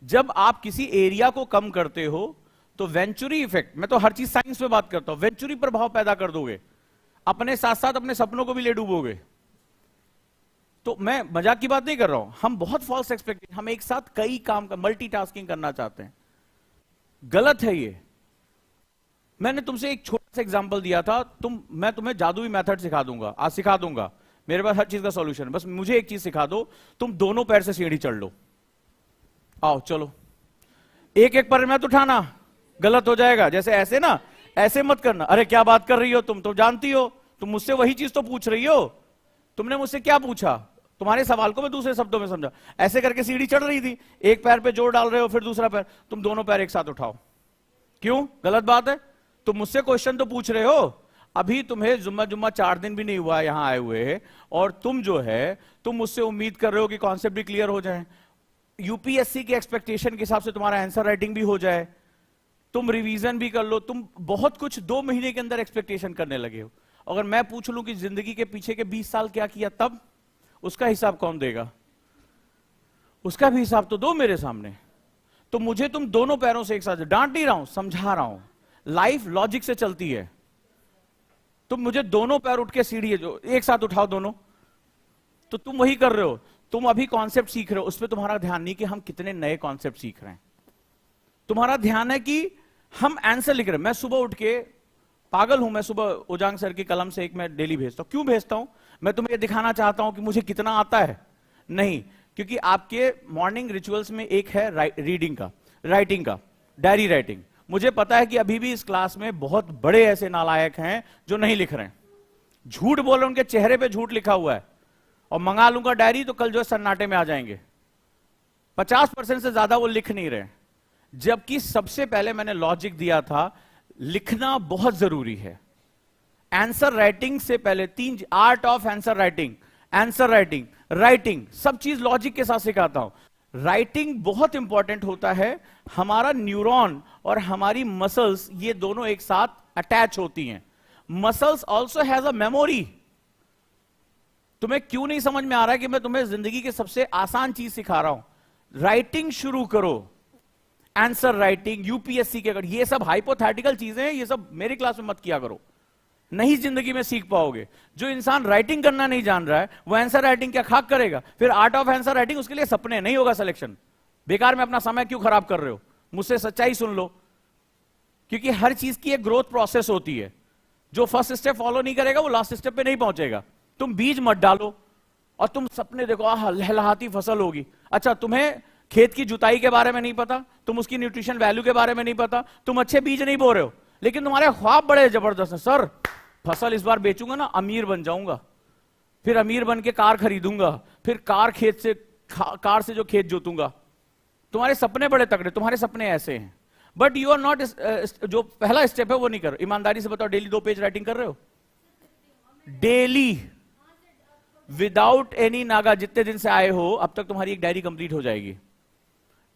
जब आप किसी एरिया को कम करते हो तो वेंचुरी इफेक्ट, मैं तो हर चीज साइंस में बात करता हूं, वेंचुरी प्रभाव पैदा कर दोगे, अपने साथ साथ अपने सपनों को भी ले डूबोगे। तो मैं मजाक की बात नहीं कर रहा हूं, हम बहुत फॉल्स एक्सपेक्टेशन, हम एक साथ कई काम का मल्टीटास्किंग करना चाहते हैं, गलत है ये। मैंने तुमसे एक छोटा सा एग्जांपल दिया था, मैं तुम्हें जादुई मेथड सिखा दूंगा, आज सिखा दूंगा, मेरे पास हर चीज का सॉल्यूशन है, बस मुझे एक चीज सिखा दो, तुम दोनों पैर से सीढ़ी चढ़ लो। आओ चलो, एक एक पैर मत उठाना, गलत हो जाएगा। जैसे ऐसे ना, ऐसे मत करना, अरे क्या बात कर रही हो तुम तो जानती हो, तुम मुझसे वही चीज तो पूछ रही हो, तुमने मुझसे क्या पूछा, तुम्हारे सवाल को मैं दूसरे शब्दों में समझा। ऐसे करके सीढ़ी चढ़ रही थी, एक पैर पे जोर डाल रहे हो, फिर दूसरा पैर, तुम दोनों पैर एक साथ उठाओ। क्यों? गलत बात है। तुम मुझसे क्वेश्चन तो पूछ रहे हो, अभी तुम्हें जुम्मा 4 दिन भी नहीं हुआ यहां आए हुए, और तुम जो है तुम मुझसे उम्मीद कर रहे हो कि कॉन्सेप्ट भी क्लियर हो जाए, यूपीएससी के एक्सपेक्टेशन के हिसाब से तुम्हारा आंसर राइटिंग भी हो जाए, तुम रिवीजन भी कर लो, तुम बहुत कुछ 2 महीने के अंदर एक्सपेक्टेशन करने लगे हो। अगर मैं पूछ लूं कि जिंदगी के पीछे के 20 साल क्या किया, तब उसका हिसाब कौन देगा? उसका भी हिसाब तो दो मेरे सामने। तो मुझे तुम दोनों पैरों से एक साथ, डांट नहीं रहा हूं, समझा रहा हूं, लाइफ लॉजिक से चलती है। तुम मुझे दोनों पैर उठ के सीढ़ी है जो एक साथ उठाओ दोनों, तो तुम वही कर रहे हो। तुम अभी कॉन्सेप्ट सीख रहे हो, उस पर तुम्हारा ध्यान नहीं कि हम कितने नए कॉन्सेप्ट सीख रहे हैं, तुम्हारा ध्यान है कि हम आंसर लिख रहे हैं। मैं सुबह उठ के पागल हूं, मैं सुबह उजांग सर की कलम से एक मैं डेली भेजता हूं। क्यों भेजता हूं? मैं तुम्हें ये दिखाना चाहता हूं कि मुझे कितना आता है, नहीं, क्योंकि आपके मॉर्निंग रिचुअल्स में एक है रीडिंग का, राइटिंग का, डायरी राइटिंग। मुझे पता है कि अभी भी इस क्लास में बहुत बड़े ऐसे नालायक हैं जो नहीं लिख रहे हैं, झूठ बोल रहे, उनके चेहरे पे झूठ लिखा हुआ है, और मंगा लूंगा डायरी तो कल जो है सन्नाटे में आ जाएंगे। 50% से ज्यादा वो लिख नहीं रहे, जबकि सबसे पहले मैंने लॉजिक दिया था, लिखना बहुत जरूरी है। आंसर राइटिंग से पहले 3 art of answer writing, answer writing, writing, सब चीज लॉजिक के साथ सिखाता हूं। राइटिंग बहुत इंपॉर्टेंट होता है, हमारा न्यूरॉन और हमारी मसल्स ये दोनों एक साथ अटैच होती हैं। Muscles also has a memory. तुम्हें क्यों नहीं समझ में आ रहा है कि मैं तुम्हें जिंदगी की सबसे आसान चीज सिखा रहा हूं? राइटिंग शुरू करो, आंसर राइटिंग, यूपीएससी के, अगर ये सब हाइपोथेटिकल चीजें हैं, ये सब मेरी क्लास में मत किया करो, नहीं जिंदगी में सीख पाओगे। जो इंसान राइटिंग करना नहीं जान रहा है वो आंसर राइटिंग क्या खाक करेगा? फिर आर्ट ऑफ आंसर राइटिंग, उसके लिए सपने नहीं होगा सिलेक्शन। बेकार में अपना समय क्यों खराब कर रहे हो? मुझसे सच्चाई सुन लो, क्योंकि हर चीज की एक ग्रोथ प्रोसेस होती है। जो फर्स्ट स्टेप फॉलो नहीं करेगा वो लास्ट स्टेप पे नहीं पहुंचेगा। तुम बीज मत डालो और तुम सपने देखो, आह लहलहाती फसल होगी। अच्छा, तुम्हें खेत की जुताई के बारे में नहीं पता, तुम उसकी न्यूट्रिशन वैल्यू के बारे में नहीं पता, तुम अच्छे बीज नहीं बो रहे हो, लेकिन तुम्हारे ख्वाब बड़े जबरदस्त हैं। सर फसल इस बार बेचूंगा ना, अमीर बन जाऊंगा, फिर अमीर बन के कार खरीदूंगा, फिर कार से जो खेत जोतूंगा। तुम्हारे सपने बड़े तगड़े, तुम्हारे सपने ऐसे हैं, बट यू आर नॉट, जो पहला स्टेप है वो नहीं करो। ईमानदारी से बताओ, डेली 2 पेज राइटिंग कर रहे हो? डेली विदाउट एनी नागा, जितने दिन से आए हो अब तक तुम्हारी एक डायरी कंप्लीट हो जाएगी।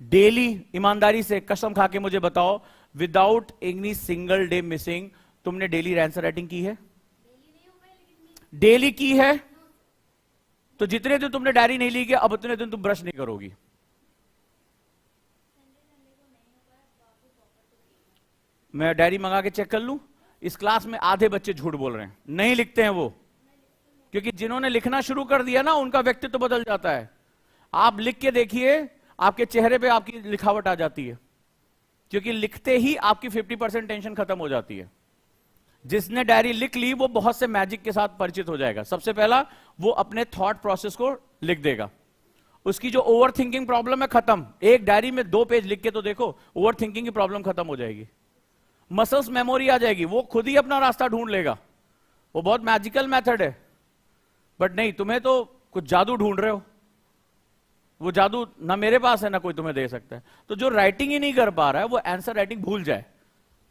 डेली ईमानदारी से कसम खा के मुझे बताओ, without any single day missing, तुमने डेली आंसर राइटिंग की है? डेली की है? तो जितने दिन तुमने डायरी नहीं ली, अब उतने दिन तुम ब्रश नहीं करोगी। मैं डायरी मंगा के चेक कर लूं? इस क्लास में आधे बच्चे झूठ बोल रहे हैं, नहीं लिखते हैं वो, क्योंकि जिन्होंने लिखना शुरू कर दिया ना, उनका व्यक्तित्व तो बदल जाता है। आप लिख के देखिए, आपके चेहरे पे आपकी लिखावट आ जाती है, क्योंकि लिखते ही आपकी 50% टेंशन खत्म हो जाती है। जिसने डायरी लिख ली वो बहुत से मैजिक के साथ परिचित हो जाएगा। सबसे पहला, वो अपने थॉट प्रोसेस को लिख देगा, उसकी जो ओवर थिंकिंग प्रॉब्लम है खत्म। एक डायरी में 2 पेज लिख के तो देखो, ओवर थिंकिंग की प्रॉब्लम खत्म हो जाएगी। मसल्स मेमोरी आ जाएगी, वो खुद ही अपना रास्ता ढूंढ लेगा। वो बहुत मैजिकल मेथड है, बट नहीं, तुम्हें तो कुछ जादू ढूंढ रहे हो, वो जादू ना मेरे पास है ना कोई तुम्हें दे सकता है। तो जो राइटिंग ही नहीं कर पा रहा है वो आंसर राइटिंग भूल जाए।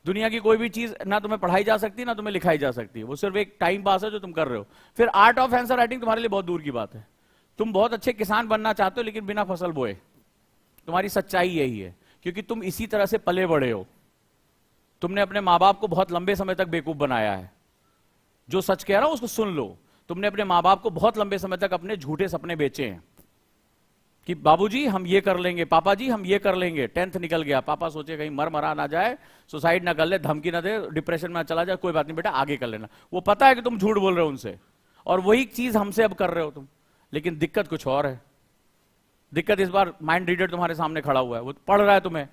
दुनिया की कोई भी चीज ना तुम्हें पढ़ाई जा सकती ना तुम्हें लिखाई जा सकती, वो सिर्फ एक टाइम पास है जो तुम कर रहे हो। फिर आर्ट ऑफ आंसर राइटिंग तुम्हारे लिए बहुत दूर की बात है। तुम बहुत अच्छे किसान बनना चाहते हो लेकिन बिना फसल बोए, तुम्हारी सच्चाई यही है, क्योंकि तुम इसी तरह से पले बड़े हो। तुमने अपने माँ बाप को बहुत लंबे समय तक बेवकूफ बनाया है। जो सच कह रहा हूं उसको सुन लो, तुमने अपने माँ बाप को बहुत लंबे समय तक अपने झूठे सपने बेचे हैं कि बाबूजी हम ये कर लेंगे, पापा जी हम ये कर लेंगे। 10th निकल गया, पापा सोचे कहीं मर मरा ना जाए, सुसाइड ना कर ले, धमकी ना दे, डिप्रेशन में चला जाए, कोई बात नहीं बेटा आगे कर लेना। वो पता है कि तुम झूठ बोल रहे हो उनसे, और वही चीज हमसे अब कर रहे हो तुम। लेकिन दिक्कत कुछ और है। दिक्कत इस बार माइंड रीडर तुम्हारे सामने खड़ा हुआ है, वो पढ़ रहा है तुम्हें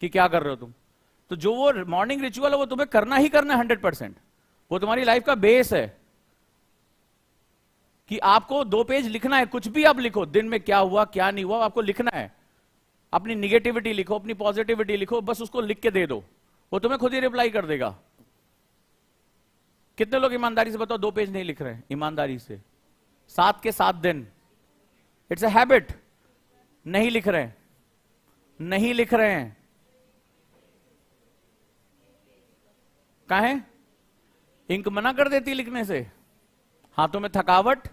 कि क्या कर रहे हो तुम। तो जो वो मॉर्निंग रिचुअल है वो तुम्हें करना ही करना है 100%। वो तुम्हारी लाइफ का बेस है कि आपको 2 पेज लिखना है, कुछ भी आप लिखो, दिन में क्या हुआ क्या नहीं हुआ आपको लिखना है। अपनी निगेटिविटी लिखो, अपनी पॉजिटिविटी लिखो, बस उसको लिख के दे दो, वो तुम्हें खुद ही रिप्लाई कर देगा। कितने लोग ईमानदारी से बताओ 2 पेज नहीं लिख रहे हैं ईमानदारी से? 7 के 7 दिन। It's a habit. नहीं लिख रहे हैं, नहीं लिख रहे हैं। कहाँ है? इंक मना कर देती लिखने से, हाथों में थकावट।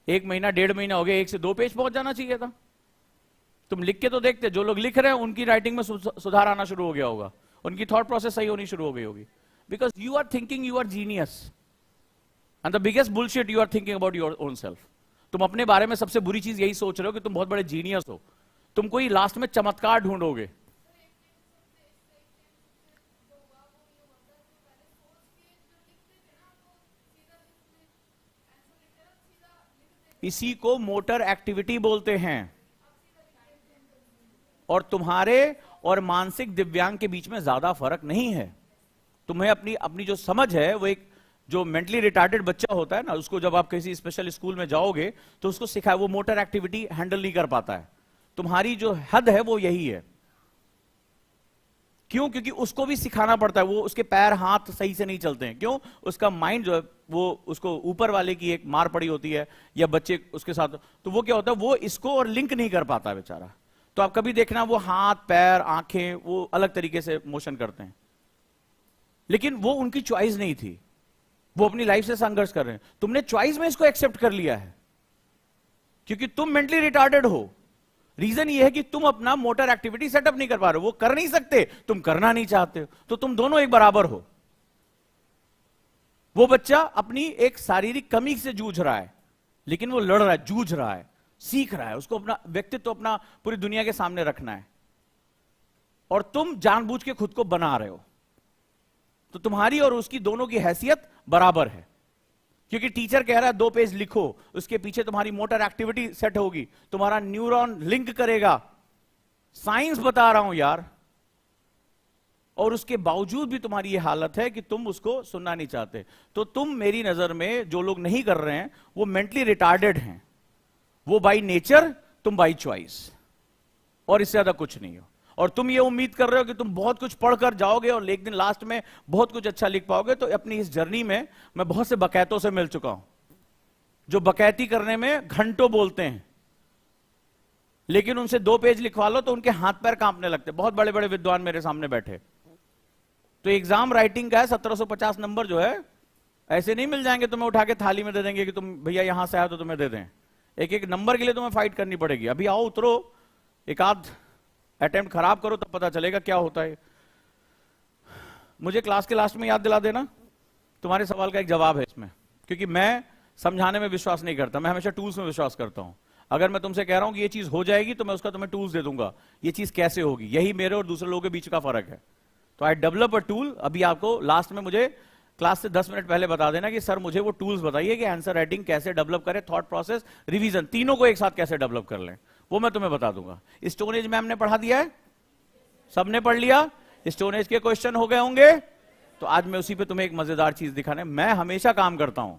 1 महीना 1.5 महीना हो गया, 1 से 2 पेज पहुंच जाना चाहिए था। तुम लिख के तो देखते, जो लोग लिख रहे हैं उनकी राइटिंग में सुधार आना शुरू हो गया होगा, उनकी थॉट प्रोसेस सही होनी शुरू हो गई होगी। Because you are thinking you are genius, and the biggest bullshit you are thinking about your own self. तुम अपने बारे में सबसे बुरी चीज यही सोच रहे हो कि तुम बहुत बड़े जीनियस हो, तुम कोई लास्ट में चमत्कार ढूंढोगे। इसी को मोटर एक्टिविटी बोलते हैं। और तुम्हारे और मानसिक दिव्यांग के बीच में ज्यादा फर्क नहीं है। तुम्हें अपनी अपनी जो समझ है, वो एक जो मेंटली रिटार्डेड बच्चा होता है ना, उसको जब आप किसी स्पेशल स्कूल में जाओगे तो उसको सिखाए, वो मोटर एक्टिविटी हैंडल नहीं कर पाता है। तुम्हारी जो हद है वो यही है। क्यों? क्योंकि उसको भी सिखाना पड़ता है, वो उसके पैर हाथ सही से नहीं चलते हैं। क्यों? उसका माइंड जो है वो उसको ऊपर वाले की एक मार पड़ी होती है, या बच्चे उसके साथ, तो वो क्या होता है, वो इसको और लिंक नहीं कर पाता बेचारा। तो आप कभी देखना वो हाथ पैर आंखें वो अलग तरीके से मोशन करते हैं, लेकिन वो उनकी चॉइस नहीं थी, वो अपनी लाइफ से संघर्ष कर रहे हैं। तुमने चॉइस में इसको एक्सेप्ट कर लिया है क्योंकि तुम मेंटली रिटार्डेड हो। रीजन ये है कि तुम अपना मोटर एक्टिविटी सेटअप नहीं कर पा रहे हो, वो कर नहीं सकते, तुम करना नहीं चाहते हो, तो तुम दोनों एक बराबर हो। वो बच्चा अपनी एक शारीरिक कमी से जूझ रहा है, लेकिन वो लड़ रहा है, जूझ रहा है, सीख रहा है, उसको अपना व्यक्तित्व अपना पूरी दुनिया के सामने रखना है। और तुम जानबूझ के खुद को बना रहे हो, तो तुम्हारी और उसकी दोनों की हैसियत बराबर है। क्योंकि टीचर कह रहा है 2 पेज लिखो, उसके पीछे तुम्हारी मोटर एक्टिविटी सेट होगी, तुम्हारा न्यूरॉन लिंक करेगा। साइंस बता रहा हूं यार। और उसके बावजूद भी तुम्हारी ये हालत है कि तुम उसको सुनना नहीं चाहते। तो तुम, मेरी नजर में जो लोग नहीं कर रहे हैं वो मेंटली रिटार्डेड हैं। वो बाई नेचर, तुम बाई चॉइस, और इससे ज्यादा कुछ नहीं हो। और तुम ये उम्मीद कर रहे हो कि तुम बहुत कुछ पढ़कर जाओगे और एक दिन लास्ट में बहुत कुछ अच्छा लिख पाओगे। तो अपनी इस जर्नी में मैं बहुत से बकैतों से मिल चुका हूं, जो बकैती करने में घंटों बोलते हैं, लेकिन उनसे 2 पेज लिखवा लो तो उनके हाथ पैर कांपने लगते। बहुत बड़े बड़े विद्वान मेरे सामने बैठे। तो एग्जाम राइटिंग का है, 1750 नंबर जो है, ऐसे नहीं मिल जाएंगे तुम्हें, उठा के थाली में दे देंगे कि तुम भैया यहां से आए तो तुम्हें दे दें। एक एक नंबर के लिए तुम्हें फाइट करनी पड़ेगी। अभी आओ, उतरो, एक आध अटेम्प्ट खराब करो, तब पता चलेगा क्या होता है। मुझे क्लास के लास्ट में याद दिला देना, तुम्हारे सवाल का एक जवाब है इसमें, क्योंकि मैं समझाने में विश्वास नहीं करता, मैं हमेशा टूल्स में विश्वास करता हूं। अगर मैं तुमसे कह रहा हूं कि ये चीज हो जाएगी तो मैं उसका तुम्हें टूल्स दे दूंगा, ये चीज कैसे होगी। यही मेरे और दूसरे लोगों के बीच का फर्क है। तो आई डेवलप अ टूल। अभी आपको लास्ट में मुझे क्लास से 10 मिनट पहले बता देना कि सर मुझे वो टूल्स बताइए कि आंसर राइटिंग कैसे डेवलप करें, थॉट प्रोसेस, रिवीजन, तीनों को एक साथ कैसे डेवलप कर लें, वो मैं तुम्हें बता दूंगा। स्टोन एज मैम ने पढ़ा दिया है, सबने पढ़ लिया, स्टोन एज के क्वेश्चन हो गए होंगे। तो आज मैं उसी पे तुम्हें एक मजेदार चीज दिखाने, मैं हमेशा काम करता हूं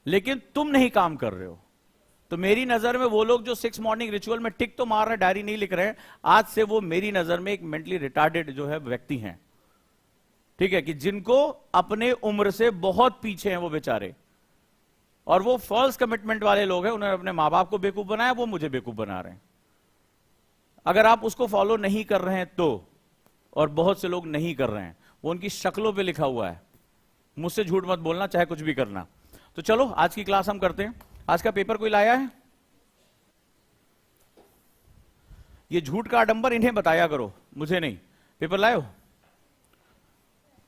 लेकिन तुम नहीं काम कर रहे हो। तो मेरी नजर में वो लोग जो 6 मॉर्निंग रिचुअल में टिक तो मार रहे, डायरी नहीं लिख रहे हैं, आज से वो मेरी नजर में एक मेंटली रिटार्डेड जो है व्यक्ति हैं। ठीक है, कि जिनको अपने उम्र से बहुत पीछे हैं वो बेचारे, और वो फॉल्स कमिटमेंट वाले लोग हैं। उन्होंने अपने मां बाप को बेवकूफ बनाया, वो मुझे बेवकूफ बना रहे हैं। अगर आप उसको फॉलो नहीं कर रहे हैं तो, और बहुत से लोग नहीं कर रहे हैं, वो उनकी शक्लों पे लिखा हुआ है। मुझसे झूठ मत बोलना, चाहे कुछ भी करना। तो चलो आज की क्लास हम करते हैं। आज का पेपर कोई लाया है? ये झूठ का आडंबर इन्हें बताया करो, मुझे नहीं। पेपर लाए हो?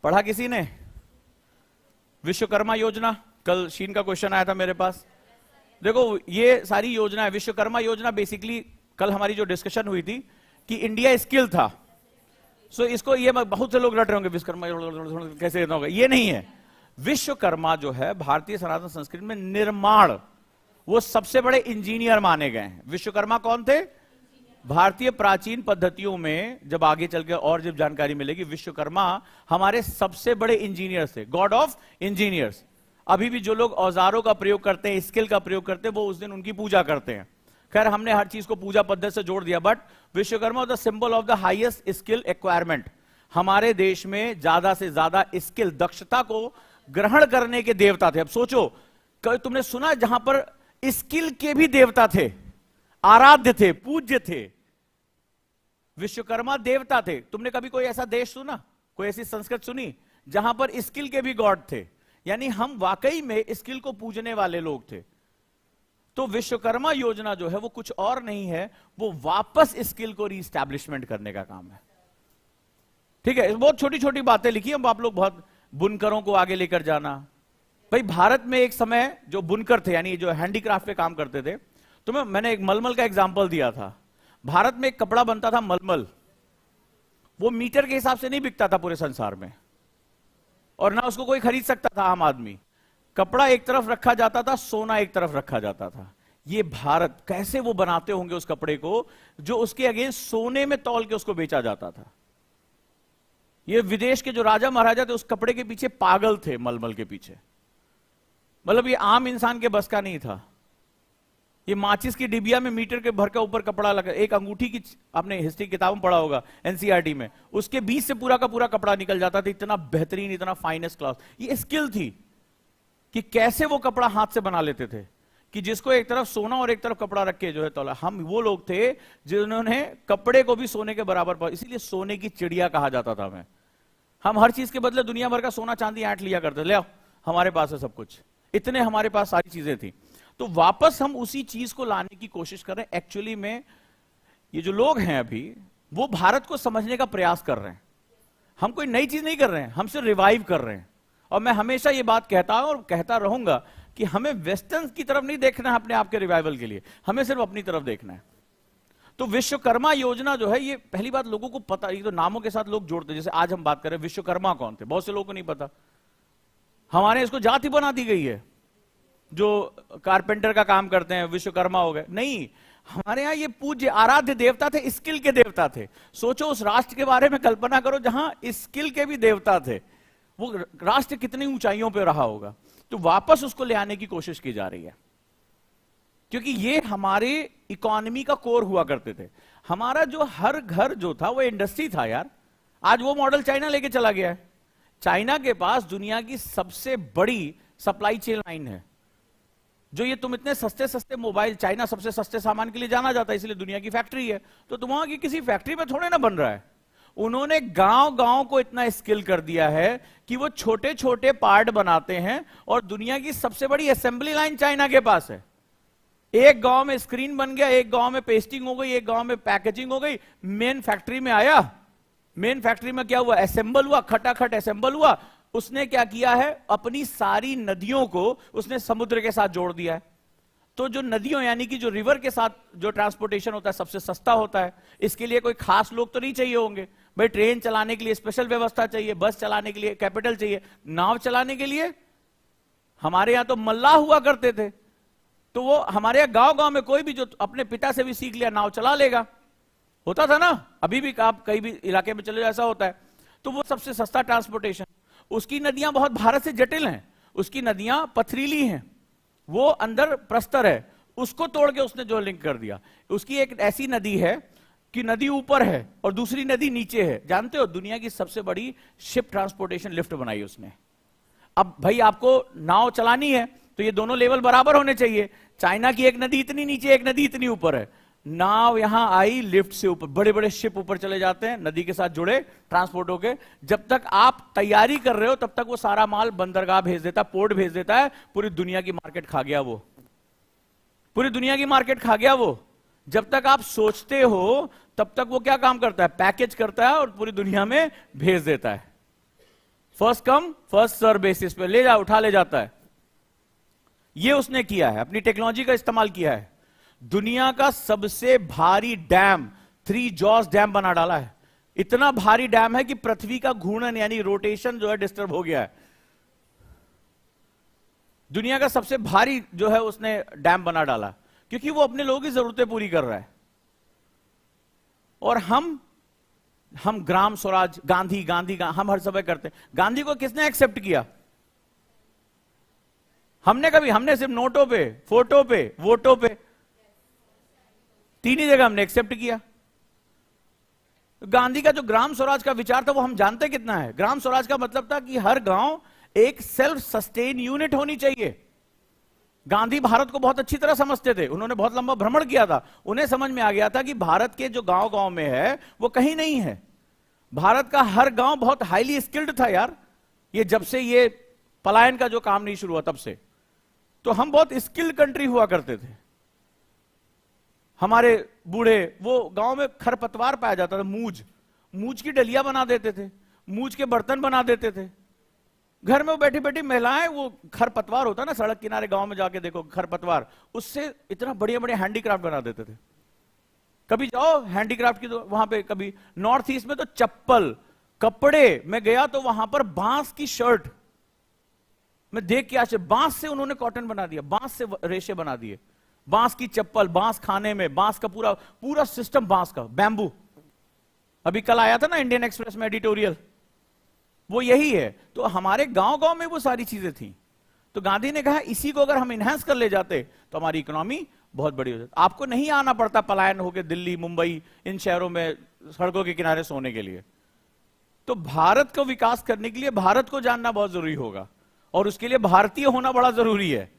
पढ़ा किसी ने? विश्वकर्मा योजना, कल शीन का क्वेश्चन आया था मेरे पास। देखो ये सारी योजना है, विश्वकर्मा योजना बेसिकली कल हमारी जो डिस्कशन हुई थी कि इंडिया स्किल था। सो इसको ये बहुत से लोग रट रहे होंगे विश्वकर्मा कैसे होगा, ये नहीं है। विश्वकर्मा जो है भारतीय सनातन संस्कृति में निर्माण, वो सबसे बड़े इंजीनियर माने गए हैं। विश्वकर्मा कौन थे? भारतीय प्राचीन पद्धतियों में जब आगे चल के और जब जानकारी मिलेगी, विश्वकर्मा हमारे सबसे बड़े इंजीनियर थे, गॉड ऑफ इंजीनियर्स। अभी भी जो लोग औजारों का प्रयोग करते हैं, स्किल का प्रयोग करते हैं, वो उस दिन उनकी पूजा करते हैं। खैर हमने हर चीज को पूजा पद्धति से जोड़ दिया, but Vishwakarma the symbol of the highest skill acquirement. हमारे देश में ज्यादा से ज्यादा स्किल, दक्षता को ग्रहण करने के देवता थे। अब सोचो, कभी तुमने सुना जहां पर स्किल के भी देवता थे, आराध्य थे, पूज्य थे, विश्वकर्मा देवता थे। तुमने कभी कोई ऐसा देश सुना, कोई ऐसी संस्कृति सुनी जहां पर स्किल के भी गॉड थे? यानी हम वाकई में स्किल को पूजने वाले लोग थे। तो विश्वकर्मा योजना जो है वो कुछ और नहीं है, वो वापस स्किल को रीस्टैब्लिशमेंट करने का काम है। ठीक है, बहुत छोटी छोटी बातें लिखी, अब आप लोग बहुत बुनकरों को आगे लेकर जाना। भाई भारत में एक समय जो बुनकर थे, यानी जो हैंडीक्राफ्ट पे काम करते थे, तो मैंने एक मलमल का एग्जांपल दिया था। भारत में एक कपड़ा बनता था मलमल, वो मीटर के हिसाब से नहीं बिकता था पूरे संसार में, और ना उसको कोई खरीद सकता था आम आदमी। कपड़ा एक तरफ रखा जाता था, सोना एक तरफ रखा जाता था। ये भारत, कैसे वो बनाते होंगे उस कपड़े को जो उसके अगेंस्ट सोने में तौल के उसको बेचा जाता था। ये विदेश के जो राजा महाराजा थे उस कपड़े के पीछे पागल थे, मलमल के पीछे। मतलब ये आम इंसान के बस का नहीं था। ये माचिस की डिबिया में मीटर के भर का ऊपर कपड़ा लगा, एक अंगूठी की, आपने हिस्ट्री किताब में पढ़ा होगा एनसीईआरटी में, उसके बीच से पूरा का पूरा कपड़ा निकल जाता था। इतना बेहतरीन, इतना फाइनेस्ट क्लास। ये स्किल थी कि कैसे वो कपड़ा हाथ से बना लेते थे, कि जिसको एक तरफ सोना और एक तरफ कपड़ा रख के जो है तौला। हम वो लोग थे जिन्होंने कपड़े को भी सोने के बराबर, इसीलिए सोने की चिड़िया कहा जाता था हमें। हम हर चीज के बदले दुनिया भर का सोना चांदी ऐंठ लिया करते, ले आओ हमारे पास है सब कुछ, इतने हमारे पास सारी चीजें थी। तो वापस हम उसी चीज को लाने की कोशिश कर रहे हैं। एक्चुअली में ये जो लोग हैं अभी, वो भारत को समझने का प्रयास कर रहे हैं। हम कोई नई चीज नहीं कर रहे हैं, हम सिर्फ रिवाइव कर रहे हैं। और मैं हमेशा ये बात कहता हूं और कहता रहूंगा कि हमें वेस्टर्न की तरफ नहीं देखना है अपने आप के रिवाइवल के लिए, हमें सिर्फ अपनी तरफ देखना है। तो विश्वकर्मा योजना जो है, ये पहली बात लोगों को पता, ये तो नामों के साथ लोग जोड़ते हैं। जैसे आज हम बात करें विश्वकर्मा कौन थे, बहुत से लोगों को नहीं पता। हमारे इसको जाति बना दी गई है, जो कारपेंटर का काम करते हैं विश्वकर्मा हो गए। नहीं, हमारे यहां ये पूज्य आराध्य देवता थे, स्किल के देवता थे। सोचो उस राष्ट्र के बारे में कल्पना करो जहां स्किल के भी देवता थे, वो राष्ट्र कितनी ऊंचाइयों पर रहा होगा। तो वापस उसको ले आने की कोशिश की जा रही है, क्योंकि ये हमारे इकोनॉमी का कोर हुआ करते थे। हमारा जो हर घर जो था वो इंडस्ट्री था यार। आज वो मॉडल चाइना लेके चला गया है। चाइना के पास दुनिया की सबसे बड़ी सप्लाई चेन लाइन है। जो ये तुम इतने सस्ते सस्ते मोबाइल, चाइना सबसे सस्ते सामान के लिए जाना जाता है, इसलिए दुनिया की फैक्ट्री है। तो तुम वहां की किसी फैक्ट्री में थोड़े ना बन रहा है। उन्होंने गांव गांव को इतना स्किल कर दिया है कि वो छोटे छोटे पार्ट बनाते हैं, और दुनिया की सबसे बड़ी असेंबली लाइन चाइना के पास है। एक गांव में स्क्रीन बन गया, एक गांव में पेस्टिंग हो गई, एक गांव में पैकेजिंग हो गई, मेन फैक्ट्री में आया। मेन फैक्ट्री में क्या हुआ? असेंबल हुआ, खटाखट असेंबल हुआ। उसने क्या किया है? अपनी सारी नदियों को उसने समुद्र के साथ जोड़ दिया है। तो जो नदियों यानी कि जो रिवर के साथ जो ट्रांसपोर्टेशन होता है सबसे सस्ता होता है। इसके लिए कोई खास लोग तो नहीं चाहिए होंगे भाई। ट्रेन चलाने के लिए स्पेशल व्यवस्था चाहिए, बस चलाने के लिए कैपिटल चाहिए, नाव चलाने के लिए हमारे यहां तो मल्लाह हुआ करते थे। तो वो हमारे यहां गांव गांव में कोई भी जो अपने पिता से भी सीख लिया नाव चला लेगा, होता था ना। अभी भी आप कहीं भी इलाके में चले जाओ ऐसा होता है। तो वो सबसे सस्ता ट्रांसपोर्टेशन। उसकी नदियां बहुत भारत से जटिल हैं, उसकी नदियां पथरीली हैं, वो अंदर प्रस्तर है, उसको तोड़ के उसने जो लिंक कर दिया। उसकी एक ऐसी नदी है कि नदी ऊपर है और दूसरी नदी नीचे है। जानते हो दुनिया की सबसे बड़ी शिप ट्रांसपोर्टेशन लिफ्ट बनाई उसने। अब भाई आपको नाव चलानी है तो ये दोनों लेवल बराबर होने चाहिए। चाइना की एक नदी इतनी नीचे, एक नदी इतनी ऊपर है। नाव यहां आई, लिफ्ट से ऊपर बड़े बड़े शिप ऊपर चले जाते हैं, नदी के साथ जुड़े ट्रांसपोर्ट होके। जब तक आप तैयारी कर रहे हो तब तक वो सारा माल बंदरगाह भेज देता, पोर्ट भेज देता है। पूरी दुनिया की मार्केट खा गया वो, पूरी दुनिया की मार्केट खा गया वो। जब तक आप सोचते हो तब तक वो क्या काम करता है? पैकेज करता है और पूरी दुनिया में भेज देता है। First come first serve basis पे ले जा, उठा ले जाता है। ये उसने किया है, अपनी टेक्नोलॉजी का इस्तेमाल किया है। दुनिया का सबसे भारी डैम, 3 जॉस डैम बना डाला है। इतना भारी डैम है कि पृथ्वी का घूर्णन यानी रोटेशन जो है डिस्टर्ब हो गया है। दुनिया का सबसे भारी जो है उसने डैम बना डाला, क्योंकि वो अपने लोगों की जरूरतें पूरी कर रहा है। और हम ग्राम स्वराज, गांधी गांधी हम हर समय करते हैं। गांधी को किसने एक्सेप्ट किया? हमने सिर्फ नोटों पे, फोटो पे, वोटों पे, 3 ही जगह हमने एक्सेप्ट किया। गांधी का जो ग्राम स्वराज का विचार था वो हम जानते कितना है। ग्राम स्वराज का मतलब था कि हर गांव एक सेल्फ सस्टेन यूनिट होनी चाहिए। गांधी भारत को बहुत अच्छी तरह समझते थे, उन्होंने बहुत लंबा भ्रमण किया था। उन्हें समझ में आ गया था कि भारत के जो गांव गांव में है वो कहीं नहीं है। भारत का हर गांव बहुत हाईली स्किल्ड था यार। ये जब से ये पलायन का जो काम नहीं शुरू हुआ तब से, तो हम बहुत स्किल्ड कंट्री हुआ करते थे। हमारे बूढ़े, वो गांव में खरपतवार पाया जाता था, मूज की डलिया बना देते थे, मूज के बर्तन बना देते थे। घर में वो बैठी बैठी महिलाएं, वो खरपतवार होता ना सड़क किनारे, गांव में जाके देखो खरपतवार, उससे इतना बढ़िया बढ़िया हैंडीक्राफ्ट बना देते थे। कभी जाओ हैंडीक्राफ्ट की तो वहां पे, कभी नॉर्थ ईस्ट में तो चप्पल, कपड़े में गया तो वहां पर बांस की शर्ट मैं देख के आश्चर्य, बांस से उन्होंने कॉटन बना दिया, बांस से रेशे बना दिए, बांस की चप्पल, बांस खाने में, बांस का पूरा पूरा सिस्टम बांस का, बैम्बू। अभी कल आया था ना इंडियन एक्सप्रेस में एडिटोरियल, वो यही है। तो हमारे गांव गांव में वो सारी चीजें थी। तो गांधी ने कहा इसी को अगर हम इनहेंस कर ले जाते तो हमारी इकोनॉमी बहुत बड़ी हो जाती। आपको नहीं आना पड़ता पलायन होकर दिल्ली, मुंबई, इन शहरों में सड़कों के किनारे सोने के लिए। तो भारत को विकास करने के लिए भारत को जानना बहुत जरूरी होगा, और उसके लिए भारतीय होना बड़ा जरूरी है।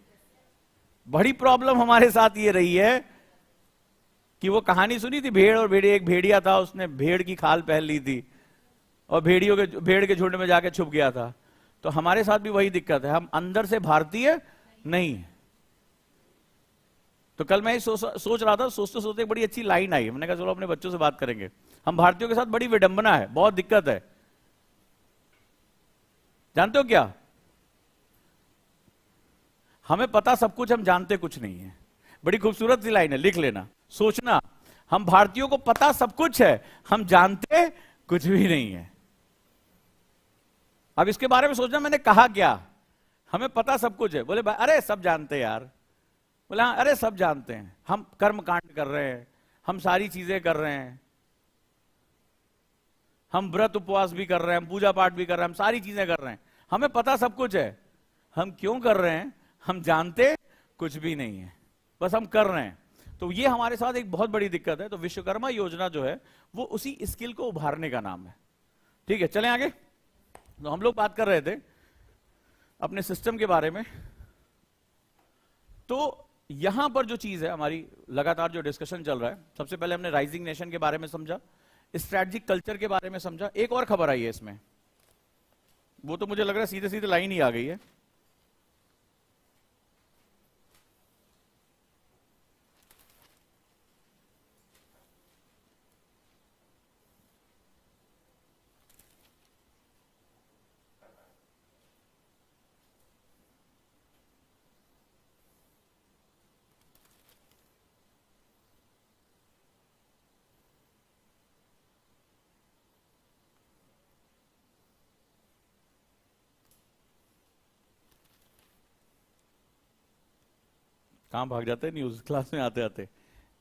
बड़ी प्रॉब्लम हमारे साथ ये रही है कि वो कहानी सुनी थी, भेड़ और भेड़िया। एक भेड़िया था, उसने भेड़ की खाल पहन ली थी और भेड़ के झुंड में जाके छुप गया था। तो हमारे साथ भी वही दिक्कत है, हम अंदर से भारतीय नहीं। तो कल मैं सोच रहा था, सोचते सोचते एक बड़ी अच्छी लाइन आई। हमने कहा चलो अपने बच्चों से बात करेंगे। हम भारतीयों के साथ बड़ी विडंबना है, बहुत दिक्कत है। जानते हो क्या? हमें पता सब कुछ, हम जानते कुछ नहीं है। बड़ी खूबसूरत सी लाइन है, लिख लेना, सोचना। हम भारतीयों को पता सब कुछ है, हम जानते कुछ भी नहीं है। अब इसके बारे में सोचना, मैंने कहा क्या? हमें पता सब कुछ है। बोले भाई अरे सब जानते हैं यार। बोले हाँ अरे सब जानते हैं, हम कर्म कांड कर रहे हैं, हम सारी चीजें कर रहे हैं, हम व्रत उपवास भी कर रहे हैं, हम पूजा पाठ भी कर रहे हैं, हम सारी चीजें कर रहे हैं, हमें पता सब कुछ है। हम क्यों कर रहे हैं? हम जानते कुछ भी नहीं है, बस हम कर रहे हैं। तो ये हमारे साथ एक बहुत बड़ी दिक्कत है। तो विश्वकर्मा योजना जो है वो उसी स्किल को उभारने का नाम है। ठीक है, चलें आगे। तो हम लोग बात कर रहे थे अपने सिस्टम के बारे में। तो यहां पर जो चीज है हमारी, लगातार जो डिस्कशन चल रहा है, सबसे पहले हमने राइजिंग नेशन के बारे में समझा, स्ट्रैटेजिक कल्चर के बारे में समझा। एक और खबर आई है इसमें, वो तो मुझे लग रहा है सीधे सीधे लाइन ही आ गई है। कहां भाग जाते हैं न्यूज क्लास में आते आते।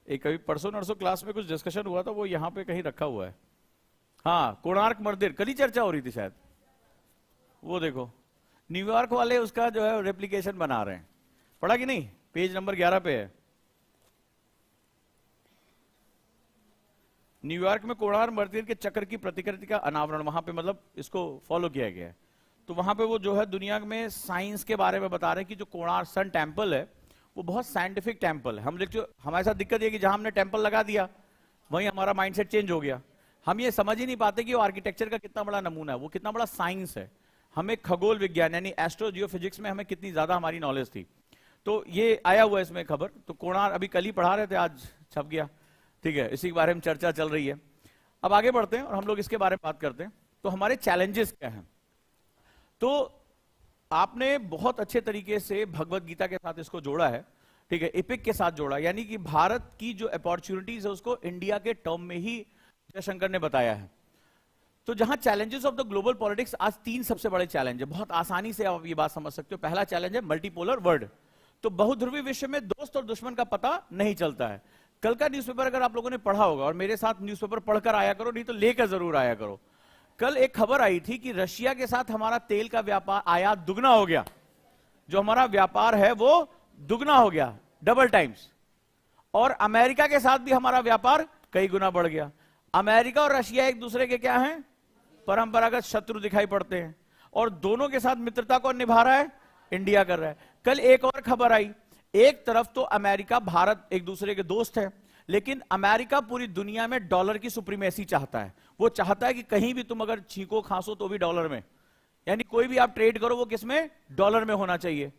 एक कभी परसों नरसों क्लास में कुछ डिस्कशन हुआ था, वो यहां पे कहीं रखा हुआ है। हाँ, कोणार्क मंदिर कल ही चर्चा हो रही थी शायद। वो देखो न्यूयॉर्क वाले उसका जो है रेप्लिकेशन बना रहे हैं। पढ़ा कि नहीं? पेज नंबर 11 पे है। न्यूयॉर्क में कोणार्क मंदिर के चक्र की प्रतिकृति का अनावरण, वहां पे मतलब इसको फॉलो किया गया है। तो वहां पे वो जो है दुनिया में साइंस के बारे में बता रहे हैं कि जो कोणार्क सन टेम्पल है वो बहुत साइंटिफिक टेम्पल है। हम देखो हमारे साथ दिक्कत ये कि जहां हमने टेम्पल लगा दिया वहीं हमारा माइंडसेट चेंज हो गया। हम ये समझ ही नहीं पाते कि वो आर्किटेक्चर का कितना बड़ा नमूना है, वो कितना बड़ा साइंस है। हमें खगोल विज्ञान यानी एस्ट्रो जियोफिजिक्स में हमें कितनी ज्यादा हमारी नॉलेज थी। तो ये आया हुआ है इसमें खबर। तो कोणार्क अभी कल ही पढ़ा रहे थे, आज छप गया। ठीक है, इसी के बारे में चर्चा चल रही है। अब आगे बढ़ते हैं और हम लोग इसके बारे में बात करते हैं। तो हमारे चैलेंजेस क्या हैं? तो आपने बहुत अच्छे तरीके से भगवत गीता के साथ इसको जोड़ा है, ठीक है, एपिक के साथ जोड़ा, यानी कि भारत की जो अपॉर्चुनिटीज है उसको इंडिया के टर्म में ही जयशंकर ने बताया है। तो जहां challenges of the global politics, आज 3 सबसे बड़े चैलेंज है, बहुत आसानी से आप ये बात समझ सकते हो। पहला चैलेंज है मल्टीपोलर वर्ल्ड, तो बहुध्रुवी विश्व में दोस्त और दुश्मन का पता नहीं चलता है। कल का न्यूज़पेपर अगर आप लोगों ने पढ़ा होगा, और मेरे साथ न्यूज़पेपर पढ़कर आया करो, नहीं तो लेकर जरूर आया करो। कल एक खबर आई थी कि रशिया के साथ हमारा तेल का व्यापार आयात दुगना हो गया, जो हमारा व्यापार है वो दुगना हो गया, डबल टाइम्स। और अमेरिका के साथ भी हमारा व्यापार कई गुना बढ़ गया। अमेरिका और रशिया एक दूसरे के क्या हैं? परंपरागत शत्रु दिखाई पड़ते हैं, और दोनों के साथ मित्रता कौन निभा रहा है? इंडिया कर रहा है। कल एक और खबर आई, एक तरफ तो अमेरिका भारत एक दूसरे के दोस्त हैं, लेकिन अमेरिका पूरी दुनिया में डॉलर की सुप्रीमेसी चाहता है। वो चाहता है कि कहीं भी तुम अगर छींको खांसो तो भी डॉलर में, यानी कोई भी आप ट्रेड करो वो किसमें? डॉलर में होना चाहिए।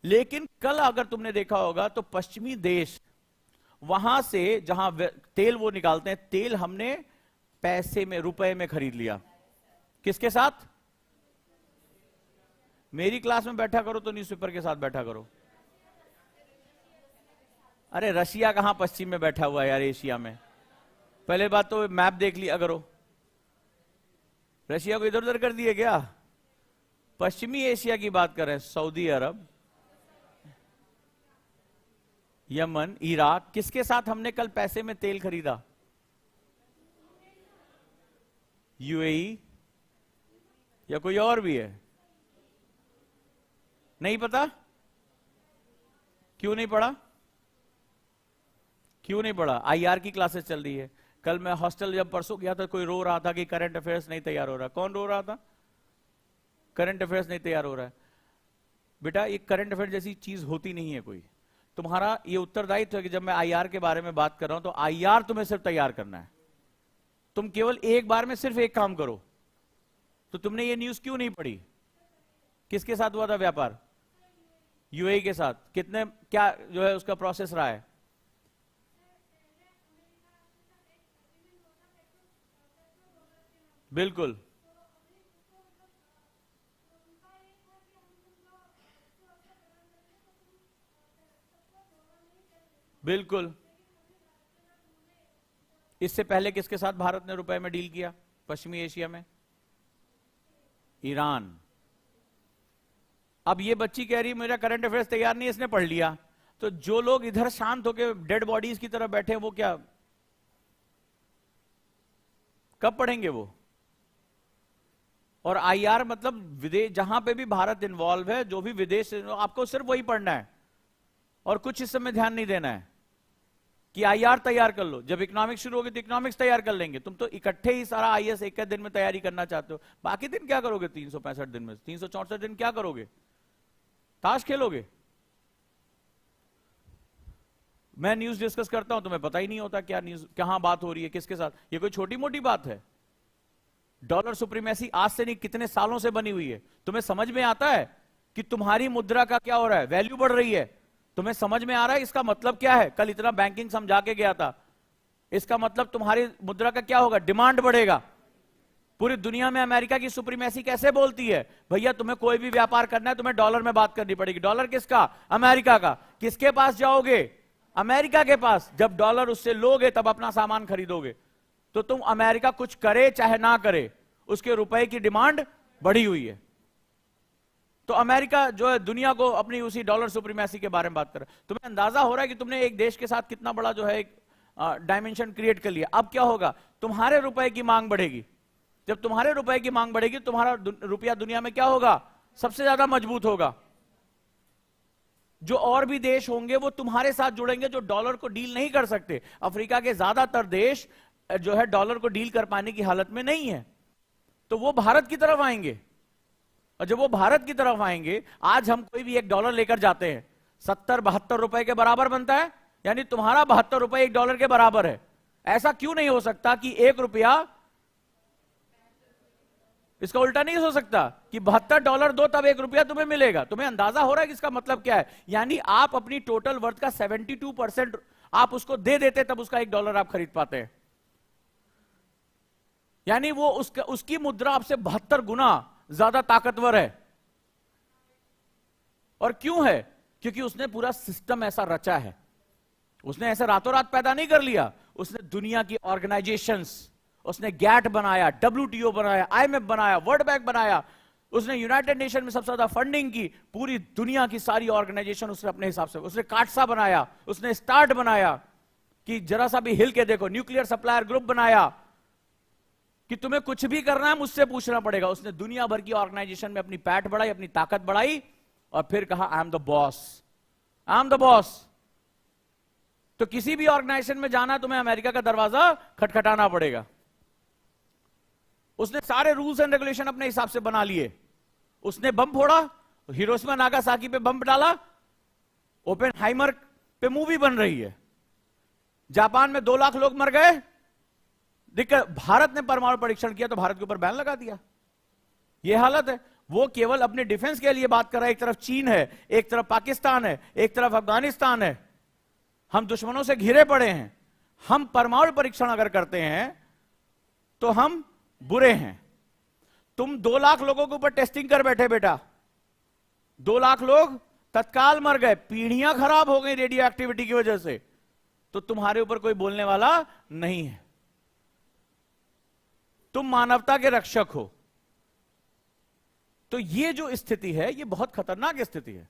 लेकिन कल अगर तुमने देखा होगा तो पश्चिमी देश, वहां से जहां तेल वो निकालते हैं, तेल हमने पैसे में, रुपए में खरीद लिया। किसके साथ? मेरी क्लास में बैठा करो तो न्यूज़पेपर के साथ बैठा करो। अरे रशिया कहां पश्चिम में बैठा हुआ है यार, एशिया में। पहले बात तो मैप देख लिया करो, रशिया को इधर उधर कर दिए क्या? पश्चिमी एशिया की बात कर रहे हैं, सऊदी अरब, यमन, इराक। किसके साथ हमने कल पैसे में तेल खरीदा? यूएई या कोई और भी है? नहीं पता? क्यों नहीं पढ़ा? क्यों नहीं पढ़ा? आईआर की क्लासेस चल रही है। कल मैं हॉस्टल जब परसों गया था, कोई रो रहा था कि करंट अफेयर्स नहीं तैयार हो रहा। कौन रो रहा था? करंट अफेयर्स नहीं तैयार हो रहा है। बेटा ये करंट अफेयर जैसी चीज होती नहीं है कोई। तुम्हारा ये उत्तरदायित्व है कि जब मैं आईआर के बारे में बात कर रहा हूं तो आईआर तुम्हें सिर्फ तैयार करना है। तुम केवल एक बार में सिर्फ एक काम करो। तो तुमने ये न्यूज क्यों नहीं पढ़ी? किसके साथ हुआ था व्यापार? यूएई के साथ। कितने, क्या जो है उसका प्रोसेस रहा है? बिल्कुल बिल्कुल। इससे पहले किसके साथ भारत ने रुपए में डील किया पश्चिमी एशिया में? ईरान। अब ये बच्ची कह रही मेरा करंट अफेयर्स तैयार नहीं, इसने पढ़ लिया। तो जो लोग इधर शांत होकर डेड बॉडीज की तरह बैठे हैं वो क्या, कब पढ़ेंगे वो? और आईआर मतलब विदेश, जहां पे भी भारत इन्वॉल्व है, जो भी विदेश, आपको सिर्फ वही पढ़ना है और कुछ इस समय ध्यान नहीं देना है कि आईआर तैयार कर लो। जब इकोनॉमिक्स शुरू होगी तो इकोनॉमिक्स तैयार कर लेंगे। तुम तो इकट्ठे ही सारा आईएएस एक दिन में तैयारी करना चाहते हो। बाकी दिन क्या करोगे? 365 दिन में 364 दिन क्या करोगे? ताश खेलोगे? मैं न्यूज डिस्कस करता हूं, तुम्हें पता ही नहीं होता क्या न्यूज, कहां बात हो रही है, किसके साथ। ये कोई छोटी मोटी बात है? डॉलर सुप्रीमेसी आज से नहीं, कितने सालों से बनी हुई है। तुम्हें समझ में आता है कि तुम्हारी मुद्रा का क्या हो रहा है? वैल्यू बढ़ रही है। तुम्हें समझ में आ रहा है इसका मतलब क्या है? कल इतना बैंकिंग समझा के गया था। इसका मतलब तुम्हारी मुद्रा का क्या होगा? डिमांड बढ़ेगा। पूरी दुनिया में अमेरिका की सुप्रीमेसी कैसे बोलती है? भैया तुम्हें कोई भी व्यापार करना है, तुम्हें डॉलर में बात करनी पड़ेगी। डॉलर किसका? अमेरिका का। किसके पास जाओगे? अमेरिका के पास। जब डॉलर उससे लोगे तब अपना सामान खरीदोगे। तो तुम, अमेरिका कुछ करे चाहे ना करे, उसके रुपए की डिमांड बढ़ी हुई है। तो अमेरिका जो है दुनिया को अपनी उसी डॉलर सुप्रीमेसी के बारे में बात कर रहा है। तुम्हें अंदाजा हो रहा है कि तुमने एक देश के साथ कितना बड़ा जो है एक डायमेंशन क्रिएट कर लिया। अब क्या होगा? तुम्हारे रुपए की मांग बढ़ेगी। जब तुम्हारे रुपए की मांग बढ़ेगी, तुम्हारा रुपया दुनिया में क्या होगा? सबसे ज्यादा मजबूत होगा। जो और भी देश होंगे वो तुम्हारे साथ जुड़ेंगे जो डॉलर को डील नहीं कर सकते। अफ्रीका के ज्यादातर देश जो है डॉलर को डील कर पाने की हालत में नहीं है, तो वो भारत की तरफ आएंगे। और जब वो भारत की तरफ आएंगे, आज हम कोई भी एक डॉलर लेकर जाते हैं, 70-72 रुपए के बराबर बनता है, यानी तुम्हारा 72 रुपए एक डॉलर के बराबर है। ऐसा क्यों नहीं हो सकता कि 1 रुपया, इसका उल्टा नहीं हो सकता कि 72 डॉलर दो तब 1 रुपया तुम्हें मिलेगा। तुम्हें अंदाजा हो रहा है कि इसका मतलब क्या है? यानी आप अपनी टोटल वर्थ का 72% आप उसको दे देते तब उसका 1 डॉलर आप खरीद पाते हैं। यानी वो उसकी मुद्रा आपसे 72 गुना ज्यादा ताकतवर है। और क्यों है? क्योंकि उसने पूरा सिस्टम ऐसा रचा है। उसने ऐसे रातों रात पैदा नहीं कर लिया, उसने दुनिया की ऑर्गेनाइजेशंस, उसने गैट बनाया, WTO बनाया, IMF बनाया, वर्ल्ड बैंक बनाया, उसने यूनाइटेड नेशन में सबसे ज्यादा फंडिंग की, पूरी दुनिया की सारी ऑर्गेनाइजेशन उसने अपने हिसाब से, उसने काटसा बनाया, उसने स्टार्ट बनाया कि जरा सा भी हिल के देखो, न्यूक्लियर सप्लायर ग्रुप बनाया कि तुम्हें कुछ भी करना है मुझसे पूछना पड़ेगा। उसने दुनिया भर की ऑर्गेनाइजेशन में अपनी पैठ बढ़ाई, अपनी ताकत बढ़ाई और फिर कहा I am the boss, I am the boss. तो किसी भी ऑर्गेनाइजेशन में जाना तुम्हें अमेरिका का दरवाजा खटखटाना पड़ेगा। उसने सारे रूल्स एंड रेगुलेशन अपने हिसाब से बना लिए। उसने बम फोड़ा, हिरोशिमा नागासाकी पे बम डाला, ओपेनहाइमर पे मूवी बन रही है, जापान में 2 लाख लोग मर गए। दिक्कत, भारत ने परमाणु परीक्षण किया तो भारत के ऊपर बैन लगा दिया। यह हालत है। वो केवल अपने डिफेंस के लिए बात कर रहा है। एक तरफ चीन है, एक तरफ पाकिस्तान है, एक तरफ अफगानिस्तान है। हम दुश्मनों से घिरे पड़े हैं। हम परमाणु परीक्षण अगर करते हैं तो हम बुरे हैं। तुम 2 लाख लोगों के ऊपर टेस्टिंग कर बैठे बेटा, 2 लाख लोग तत्काल मर गए, पीढ़ियां खराब हो गई रेडियो एक्टिविटी की वजह से, तो तुम्हारे ऊपर कोई बोलने वाला नहीं है। तुम मानवता के रक्षक हो। तो ये जो स्थिति है ये बहुत खतरनाक स्थिति है।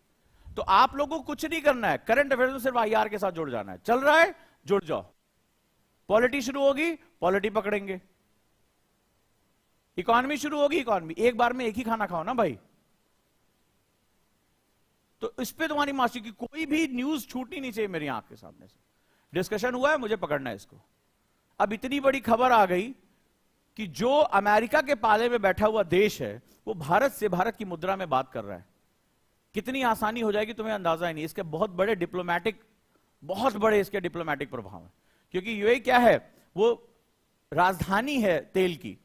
तो आप लोगों को कुछ नहीं करना है, करंट अफेयर्स में सिर्फ IR के साथ जुड़ जाना है। चल रहा है, जुड़ जाओ। पॉलिटी शुरू होगी, पॉलिटी पकड़ेंगे। इकोनॉमी शुरू होगी, इकोनॉमी। एक बार में एक ही खाना खाओ ना भाई। तो इस पे तुम्हारी मास्टरी की कोई भी न्यूज छूटनी नहीं चाहिए मेरी आंख के सामने से। डिस्कशन हुआ है, मुझे पकड़ना है इसको। अब इतनी बड़ी खबर आ गई कि जो अमेरिका के पाले में बैठा हुआ देश है वो भारत से, भारत की मुद्रा में बात कर रहा है। कितनी आसानी हो जाएगी तुम्हें अंदाजा ही नहीं। इसके बहुत बड़े डिप्लोमैटिक, बहुत बड़े इसके डिप्लोमैटिक प्रभाव है। क्योंकि यूएई क्या है, वो राजधानी है तेल की,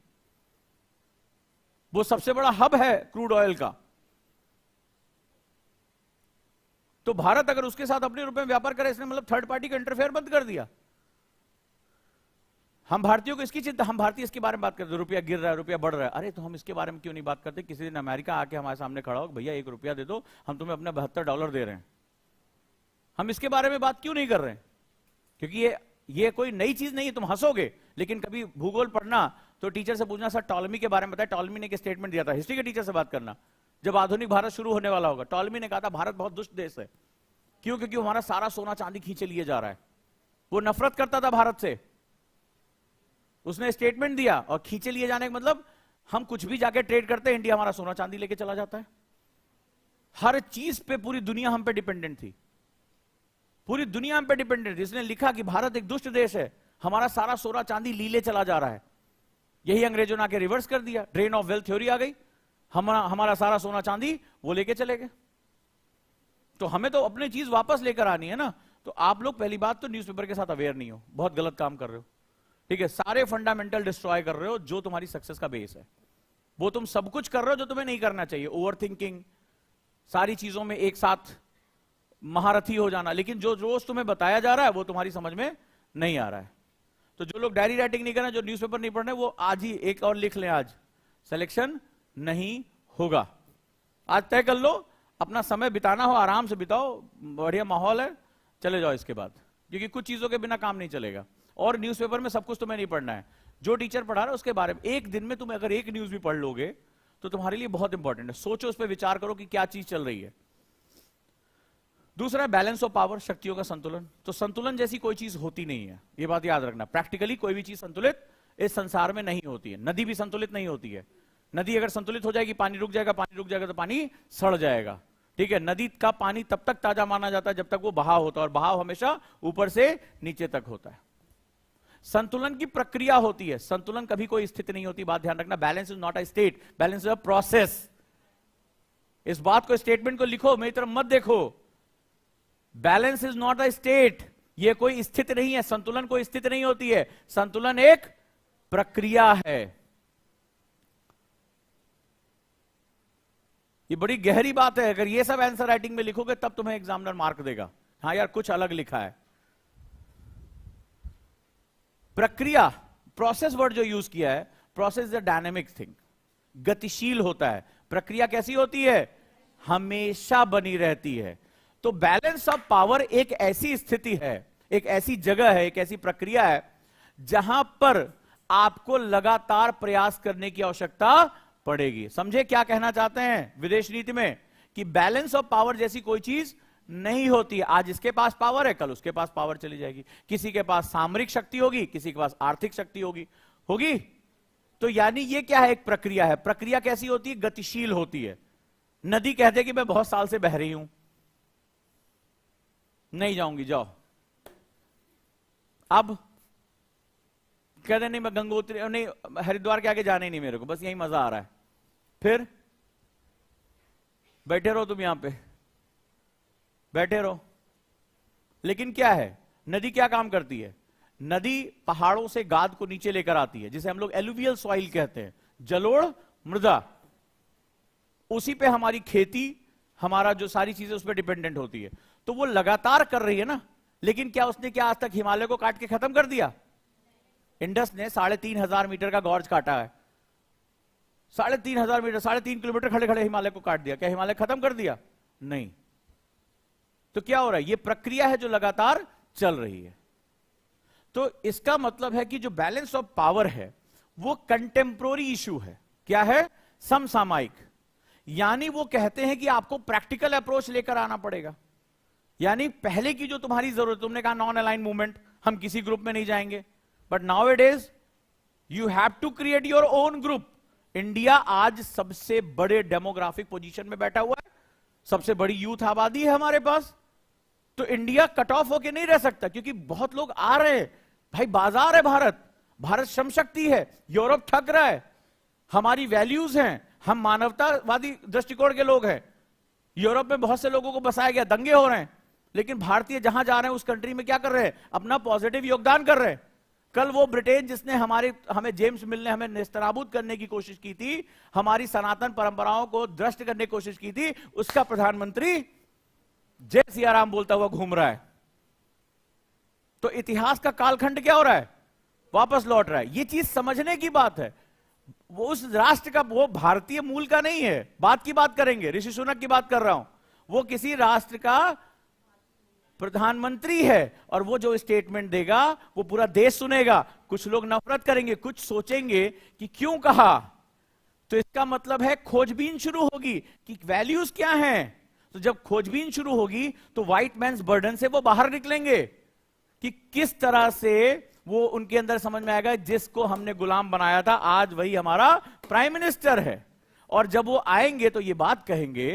वो सबसे बड़ा हब है क्रूड ऑयल का। तो भारत अगर उसके साथ अपने रूप में व्यापार करे, इसने मतलब थर्ड पार्टी का इंटरफेयर बंद कर दिया। हम भारतीयों को इसकी चिंता, हम भारतीय इसके बारे में बात करते हैं, रुपया गिर रहा है, रुपया बढ़ रहा है। अरे तो हम इसके बारे में क्यों नहीं बात करते? किसी दिन अमेरिका आके हमारे सामने खड़ा हो, भैया 1 रुपया दे दो, हम तुम्हें अपना $72 दे रहे हैं। हम इसके बारे में बात क्यों नहीं कर रहे हैं? क्योंकि ये कोई नई चीज नहीं है। तुम हंसोगे, लेकिन कभी भूगोल पढ़ना तो टीचर से पूछना, सर टॉलमी के बारे में बताया। टॉलमी ने एक स्टेटमेंट दिया था। हिस्ट्री के टीचर से बात करना, जब आधुनिक भारत शुरू होने वाला होगा। टॉलमी ने कहा था भारत बहुत दुष्ट देश है। क्यों? क्योंकि हमारा सारा सोना चांदी खींचे लिए जा रहा है। वो नफरत करता था भारत से। उसने स्टेटमेंट दिया, और खींचे लिए जाने का मतलब हम कुछ भी जाके ट्रेड करते हैं, इंडिया हमारा सोना चांदी लेके चला जाता है। हर चीज पे पूरी दुनिया हम पे डिपेंडेंट थी। पूरी दुनिया हम पे डिपेंडेंट थी। इसने लिखा कि भारत एक दुष्ट देश है, हमारा सारा सोना चांदी लीले चला जा रहा है। यही अंग्रेजों ने आके रिवर्स कर दिया। ड्रेन ऑफ वेल्थ थ्योरी आ गई, हमारा सारा सोना चांदी वो लेके चले गए। तो हमें तो अपनी चीज वापस लेकर आनी है ना। तो आप लोग पहली बात तो न्यूज़पेपर के साथ अवेयर नहीं हो, बहुत गलत काम कर रहे हो। ठीक है, सारे फंडामेंटल डिस्ट्रॉय कर रहे हो जो तुम्हारी सक्सेस का बेस है। वो तुम सब कुछ कर रहे हो जो तुम्हें नहीं करना चाहिए। ओवर थिंकिंग, सारी चीजों में एक साथ महारथी हो जाना। लेकिन जो रोज तुम्हें बताया जा रहा है वो तुम्हारी समझ में नहीं आ रहा है। तो जो लोग डायरी राइटिंग नहीं कर रहे, जो न्यूज़पेपर नहीं पढ़ रहे, वो आज ही एक और लिख लें, आज सिलेक्शन नहीं होगा। आज तय कर लो, अपना समय बिताना हो आराम से बिताओ, बढ़िया माहौल है, चले जाओ इसके बाद। क्योंकि कुछ चीजों के बिना काम नहीं चलेगा। और न्यूज़पेपर में सब कुछ तुम्हें नहीं पढ़ना है। जो टीचर पढ़ा रहा है उसके बारे में एक दिन में तुम अगर एक न्यूज भी पढ़ लोगे तो तुम्हारे लिए बहुत इंपॉर्टेंट है। सोचो, उस पर विचार करो कि क्या चीज चल रही है। दूसरा, बैलेंस ऑफ पावर, शक्तियों का संतुलन। तो संतुलन जैसी कोई चीज होती नहीं है, ये बात याद रखना। प्रैक्टिकली कोई भी चीज संतुलित इस संसार में नहीं होती है। नदी भी संतुलित नहीं होती है। नदी अगर संतुलित हो जाएगी, पानी रुक जाएगा, पानी रुक जाएगा तो पानी सड़ जाएगा। ठीक है, नदी का पानी तब तक ताजा माना जाता है जब तक वो बहाव होता है, और बहाव हमेशा ऊपर से नीचे तक होता है। संतुलन की प्रक्रिया होती है, संतुलन कभी कोई स्थिति नहीं होती। बात ध्यान रखना, balance is not a state, balance is a process. इस बात को, स्टेटमेंट को लिखो, मेरी तरफ मत देखो। Balance is not a state, ये कोई स्थिति नहीं है। संतुलन कोई स्थिति नहीं होती है, संतुलन एक प्रक्रिया है। ये बड़ी गहरी बात है। अगर ये सब आंसर राइटिंग में लिखोगे तब तुम्हें एग्जामिनर मार्क देगा। हाँ यार, कुछ अलग लिखा है। प्रक्रिया, प्रोसेस वर्ड जो यूज किया है, process is a dynamic thing, गतिशील होता है। प्रक्रिया कैसी होती है? हमेशा बनी रहती है। तो बैलेंस ऑफ पावर एक ऐसी स्थिति है, एक ऐसी जगह है, एक ऐसी प्रक्रिया है जहां पर आपको लगातार प्रयास करने की आवश्यकता पड़ेगी। समझे क्या कहना चाहते हैं विदेश नीति में, कि बैलेंस ऑफ पावर जैसी कोई चीज नहीं होती। आज इसके पास पावर है, कल उसके पास पावर चली जाएगी। किसी के पास सामरिक शक्ति होगी, किसी के पास आर्थिक शक्ति होगी। तो यानी ये क्या है, एक प्रक्रिया है। प्रक्रिया कैसी होती है, गतिशील होती है। नदी कहते हैं कि मैं बहुत साल से बह रही हूं, नहीं जाऊंगी, जाओ। अब कहते नहीं मैं गंगोत्री नहीं, हरिद्वार के आगे जाने ही नहीं मेरे को, बस यही मजा आ रहा है। फिर बैठे रहो, तुम यहां पे बैठे रहो। लेकिन क्या है, नदी क्या काम करती है? नदी पहाड़ों से गाद को नीचे लेकर आती है, जिसे हम लोग एलुवियल सॉइल कहते हैं, जलोढ़ मृदा। उसी पे हमारी खेती, हमारा जो सारी चीजें उस पर डिपेंडेंट होती है। तो वो लगातार कर रही है ना। लेकिन क्या उसने क्या आज तक हिमालय को काट के खत्म कर दिया? इंडस ने 3,500 मीटर का गॉर्ज काटा है, 3,500 मीटर, 3.5 किलोमीटर खड़े खड़े हिमालय को काट दिया। क्या हिमालय खत्म कर दिया? नहीं। तो क्या हो रहा है, ये प्रक्रिया है जो लगातार चल रही है। तो इसका मतलब है कि जो बैलेंस ऑफ पावर है वो कंटेम्प्रोरी इशू है। क्या है? समसामयिक। यानी वो कहते हैं कि आपको प्रैक्टिकल अप्रोच लेकर आना पड़ेगा। यानी पहले की जो तुम्हारी जरूरत, तुमने कहा नॉन अलाइन मूवमेंट, हम किसी ग्रुप में नहीं जाएंगे, but now it is you have to create your own group. India आज सबसे बड़े डेमोग्राफिक पोजीशन में बैठा हुआ है, सबसे बड़ी यूथ आबादी है हमारे पास। तो इंडिया कट ऑफ होकर नहीं रह सकता, क्योंकि बहुत लोग आ रहे हैं भाई, बाजार है भारत श्रम शक्ति है। यूरोप थक रहा है, हमारी वैल्यूज हैं, हम मानवतावादी दृष्टिकोण के लोग हैं। यूरोप में बहुत से लोगों को बसाया गया, दंगे हो रहे हैं, लेकिन भारतीय जहां जा रहे हैं उस कंट्री में क्या कर रहे हैं? अपना पॉजिटिव योगदान कर रहे हैं। कल वो ब्रिटेन जिसने हमें जेम्स मिल ने हमें नेस्तनाबूद करने की कोशिश की थी, हमारी सनातन परंपराओं को ध्वस्त करने की कोशिश की थी, उसका प्रधानमंत्री जय सियाराम बोलता हुआ घूम रहा है। तो इतिहास का कालखंड क्या हो रहा है? वापस लौट रहा है। ये चीज समझने की बात है। वो उस राष्ट्र का, वो भारतीय मूल का नहीं है। बात की बात करेंगे, ऋषि सुनक की बात कर रहा हूं। वो किसी राष्ट्र का प्रधानमंत्री है, और वो जो स्टेटमेंट देगा वो पूरा देश सुनेगा। कुछ लोग नफरत करेंगे, कुछ सोचेंगे कि क्यों कहा। तो इसका मतलब है खोजबीन शुरू होगी कि वैल्यूज क्या हैं। तो जब खोजबीन शुरू होगी तो व्हाइट मैन्स बर्डन से वो बाहर निकलेंगे कि किस तरह से वो उनके अंदर समझ में आएगा, जिसको हमने गुलाम बनाया था आज वही हमारा प्राइम मिनिस्टर है। और जब वो आएंगे तो ये बात कहेंगे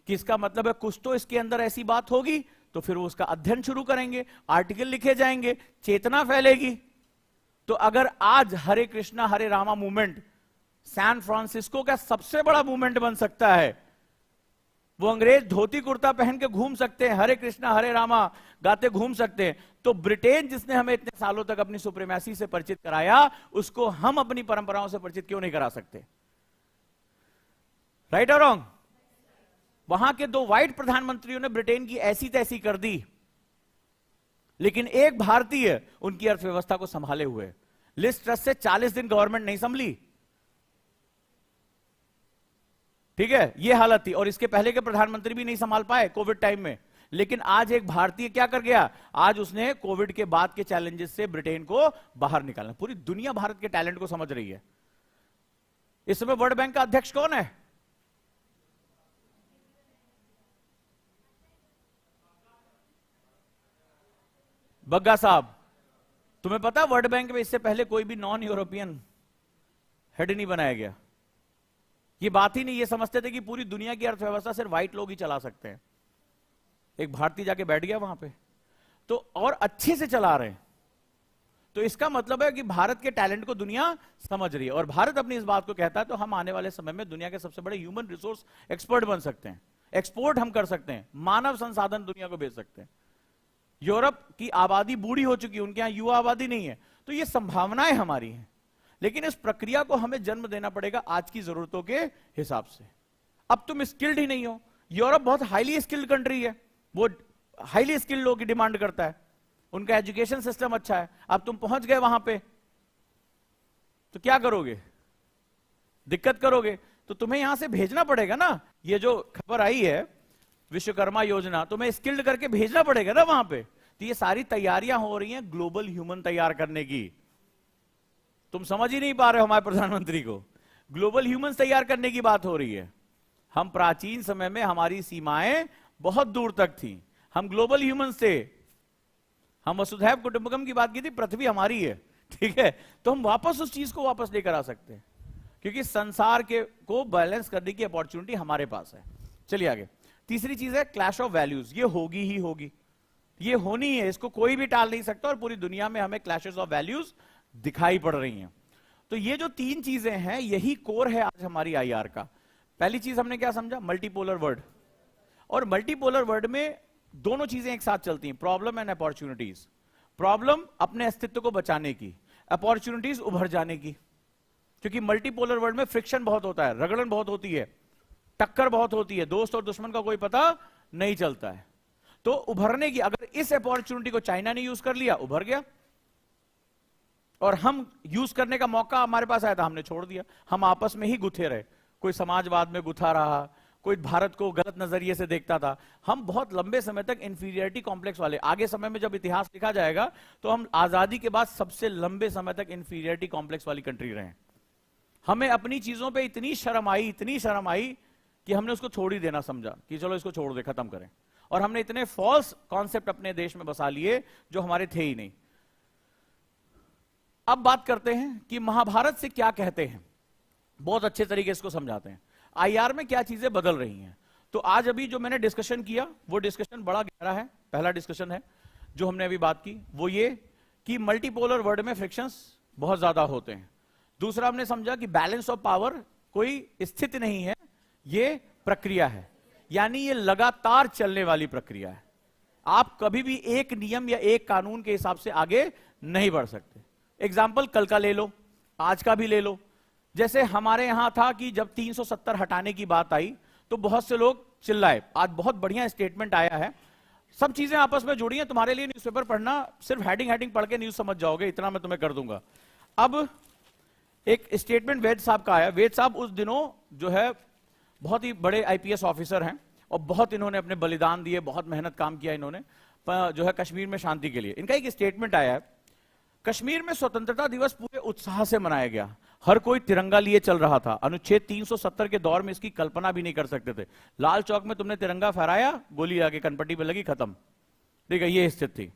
कि इसका मतलब है कुछ तो इसके अंदर ऐसी बात होगी। तो फिर वो उसका अध्ययन शुरू करेंगे, आर्टिकल लिखे जाएंगे, चेतना फैलेगी। तो अगर आज हरे कृष्णा हरे रामा मूवमेंट सैन फ्रांसिस्को का सबसे बड़ा मूवमेंट बन सकता है, वो अंग्रेज धोती कुर्ता पहन के घूम सकते हैं, हरे कृष्णा हरे रामा गाते घूम सकते हैं, तो ब्रिटेन जिसने हमें इतने सालों तक अपनी सुप्रीमेसी से परिचित कराया, उसको हम अपनी परंपराओं से परिचित क्यों नहीं करा सकते? राइट और रॉन्ग? वहां के 2 व्हाइट प्रधानमंत्रियों ने ब्रिटेन की ऐसी तैसी कर दी, लेकिन एक भारतीय उनकी अर्थव्यवस्था को संभाले हुए। लिज ट्रस से 40 दिन गवर्नमेंट नहीं संभली, ठीक है, यह हालत थी। और इसके पहले के प्रधानमंत्री भी नहीं संभाल पाए कोविड टाइम में। लेकिन आज एक भारतीय क्या कर गया? आज उसने कोविड के बाद के चैलेंजेस से ब्रिटेन को बाहर निकालना। पूरी दुनिया भारत के टैलेंट को समझ रही है। इस समय वर्ल्ड बैंक का अध्यक्ष कौन है? बग्गा साहब। तुम्हें पता वर्ल्ड बैंक में इससे पहले कोई भी नॉन यूरोपियन हेड नहीं बनाया गया। ये बात ही नहीं, ये समझते थे कि पूरी दुनिया की अर्थव्यवस्था सिर्फ व्हाइट लोग ही चला सकते हैं। एक भारतीय जाके बैठ गया वहां पे, तो और अच्छे से चला रहे हैं। तो इसका मतलब है कि भारत के टैलेंट को दुनिया समझ रही है, और भारत अपनी इस बात को कहता है तो हम आने वाले समय में दुनिया के सबसे बड़े ह्यूमन रिसोर्स एक्सपर्ट बन सकते हैं। एक्सपोर्ट हम कर सकते हैं, मानव संसाधन दुनिया को भेज सकते हैं। यूरोप की आबादी बूढ़ी हो चुकी है, उनके यहां युवा आबादी नहीं है। तो ये संभावनाएं हमारी हैं, लेकिन इस प्रक्रिया को हमें जन्म देना पड़ेगा आज की जरूरतों के हिसाब से। अब तुम स्किल्ड ही नहीं हो। यूरोप बहुत हाईली स्किल्ड कंट्री है, वो हाईली स्किल्ड लोगों की डिमांड करता है, उनका एजुकेशन सिस्टम अच्छा है। अब तुम पहुंच गए वहां पे, तो क्या करोगे? दिक्कत करोगे। तो तुम्हें यहां से भेजना पड़ेगा ना ये जो खबर आई है विश्वकर्मा योजना, तो मैं स्किल्ड करके भेजना पड़ेगा ना वहां पे। तो ये सारी तैयारियां हो रही हैं ग्लोबल ह्यूमन तैयार करने की। तुम समझ ही नहीं पा रहे हो हमारे प्रधानमंत्री को। ग्लोबल ह्यूमन तैयार करने की बात हो रही है। हम प्राचीन समय में हमारी सीमाएं बहुत दूर तक थी, हम ग्लोबल ह्यूमन थे। हम वसुधैव कुटुंबकम की बात की थी, पृथ्वी हमारी है, ठीक है। तो हम वापस उस चीज को वापस लेकर आ सकते हैं, क्योंकि संसार के को बैलेंस करने की अपॉर्चुनिटी हमारे पास है। चलिए आगे। तीसरी चीज है क्लैश ऑफ वैल्यूज। ये होगी ही होगी, ये होनी है, इसको कोई भी टाल नहीं सकता। और पूरी दुनिया में हमें क्लैशेस ऑफ वैल्यूज दिखाई पड़ रही हैं। तो ये जो तीन चीजें हैं, यही कोर है आज हमारी आईआर का। पहली चीज हमने क्या समझा, मल्टीपोलर वर्ल्ड। और मल्टीपोलर वर्ल्ड में दोनों चीजें एक साथ चलती हैं, प्रॉब्लम एंड अपॉर्चुनिटीज। प्रॉब्लम अपने अस्तित्व को बचाने की, अपॉर्चुनिटीज उभर जाने की। क्योंकि मल्टीपोलर वर्ल्ड में फ्रिक्शन बहुत होता है, रगड़न बहुत होती है, टक्कर बहुत होती है, दोस्त और दुश्मन का कोई पता नहीं चलता है। तो उभरने की, अगर इस अपॉर्चुनिटी को चाइना ने यूज कर लिया, उभर गया। और हम यूज करने का मौका हमारे पास आया था, हमने छोड़ दिया। हम आपस में ही गुथे रहे, कोई समाजवाद में गुथा रहा, कोई भारत को गलत नजरिए से देखता था। हम बहुत लंबे समय तक इंफीरियरिटी कॉम्प्लेक्स वाले, आगे समय में जब इतिहास लिखा जाएगा तो हम आजादी के बाद सबसे लंबे समय तक इंफीरियरिटी कॉम्प्लेक्स वाली कंट्री रहे। हमें अपनी चीजों पे इतनी शर्म आई कि हमने उसको छोड़ ही देना समझा कि चलो इसको छोड़ दे, खत्म करें। और हमने इतने फॉल्स कॉन्सेप्ट अपने देश में बसा लिए जो हमारे थे ही नहीं। अब बात करते हैं कि महाभारत से क्या कहते हैं, बहुत अच्छे तरीके से इसको समझाते हैं। आईआर में क्या चीजें बदल रही हैं। तो आज अभी जो मैंने डिस्कशन किया वो डिस्कशन बड़ा गहरा है। पहला डिस्कशन है जो हमने अभी बात की वो ये कि मल्टीपोलर वर्ल्ड में फ्रिक्शंस बहुत ज्यादा होते हैं। दूसरा हमने समझा कि बैलेंस ऑफ पावर कोई स्थिति नहीं है, ये प्रक्रिया है, यानी ये लगातार चलने वाली प्रक्रिया है। आप कभी भी एक नियम या एक कानून के हिसाब से आगे नहीं बढ़ सकते। एग्जाम्पल कल का ले लो, आज का भी ले लो। जैसे हमारे यहां था कि जब 370 हटाने की बात आई तो बहुत से लोग चिल्लाए। आज बहुत बढ़िया स्टेटमेंट आया है, सब चीजें आपस में जुड़ी हैं। तुम्हारे लिए न्यूज़पेपर पढ़ना, सिर्फ हेडिंग पढ़ के न्यूज समझ जाओगे, इतना मैं तुम्हें कर दूंगा। अब एक स्टेटमेंट वेद साहब का आया। वेद साहब उस दिनों जो है बहुत ही बड़े आईपीएस ऑफिसर हैं और बहुत इन्होंने अपने बलिदान दिए, बहुत मेहनत काम किया इन्होंने जो है कश्मीर में शांति के लिए। इनका एक स्टेटमेंट आया है, कश्मीर में स्वतंत्रता दिवस पूरे उत्साह से मनाया गया, हर कोई तिरंगा लिए चल रहा था। अनुच्छेद 370 के दौर में इसकी कल्पना भी नहीं कर सकते थे। लाल चौक में तुमने तिरंगा फहराया, गोली आगे कनपट्टी पे लगी, खत्म। ठीक है, ये स्थिति थी।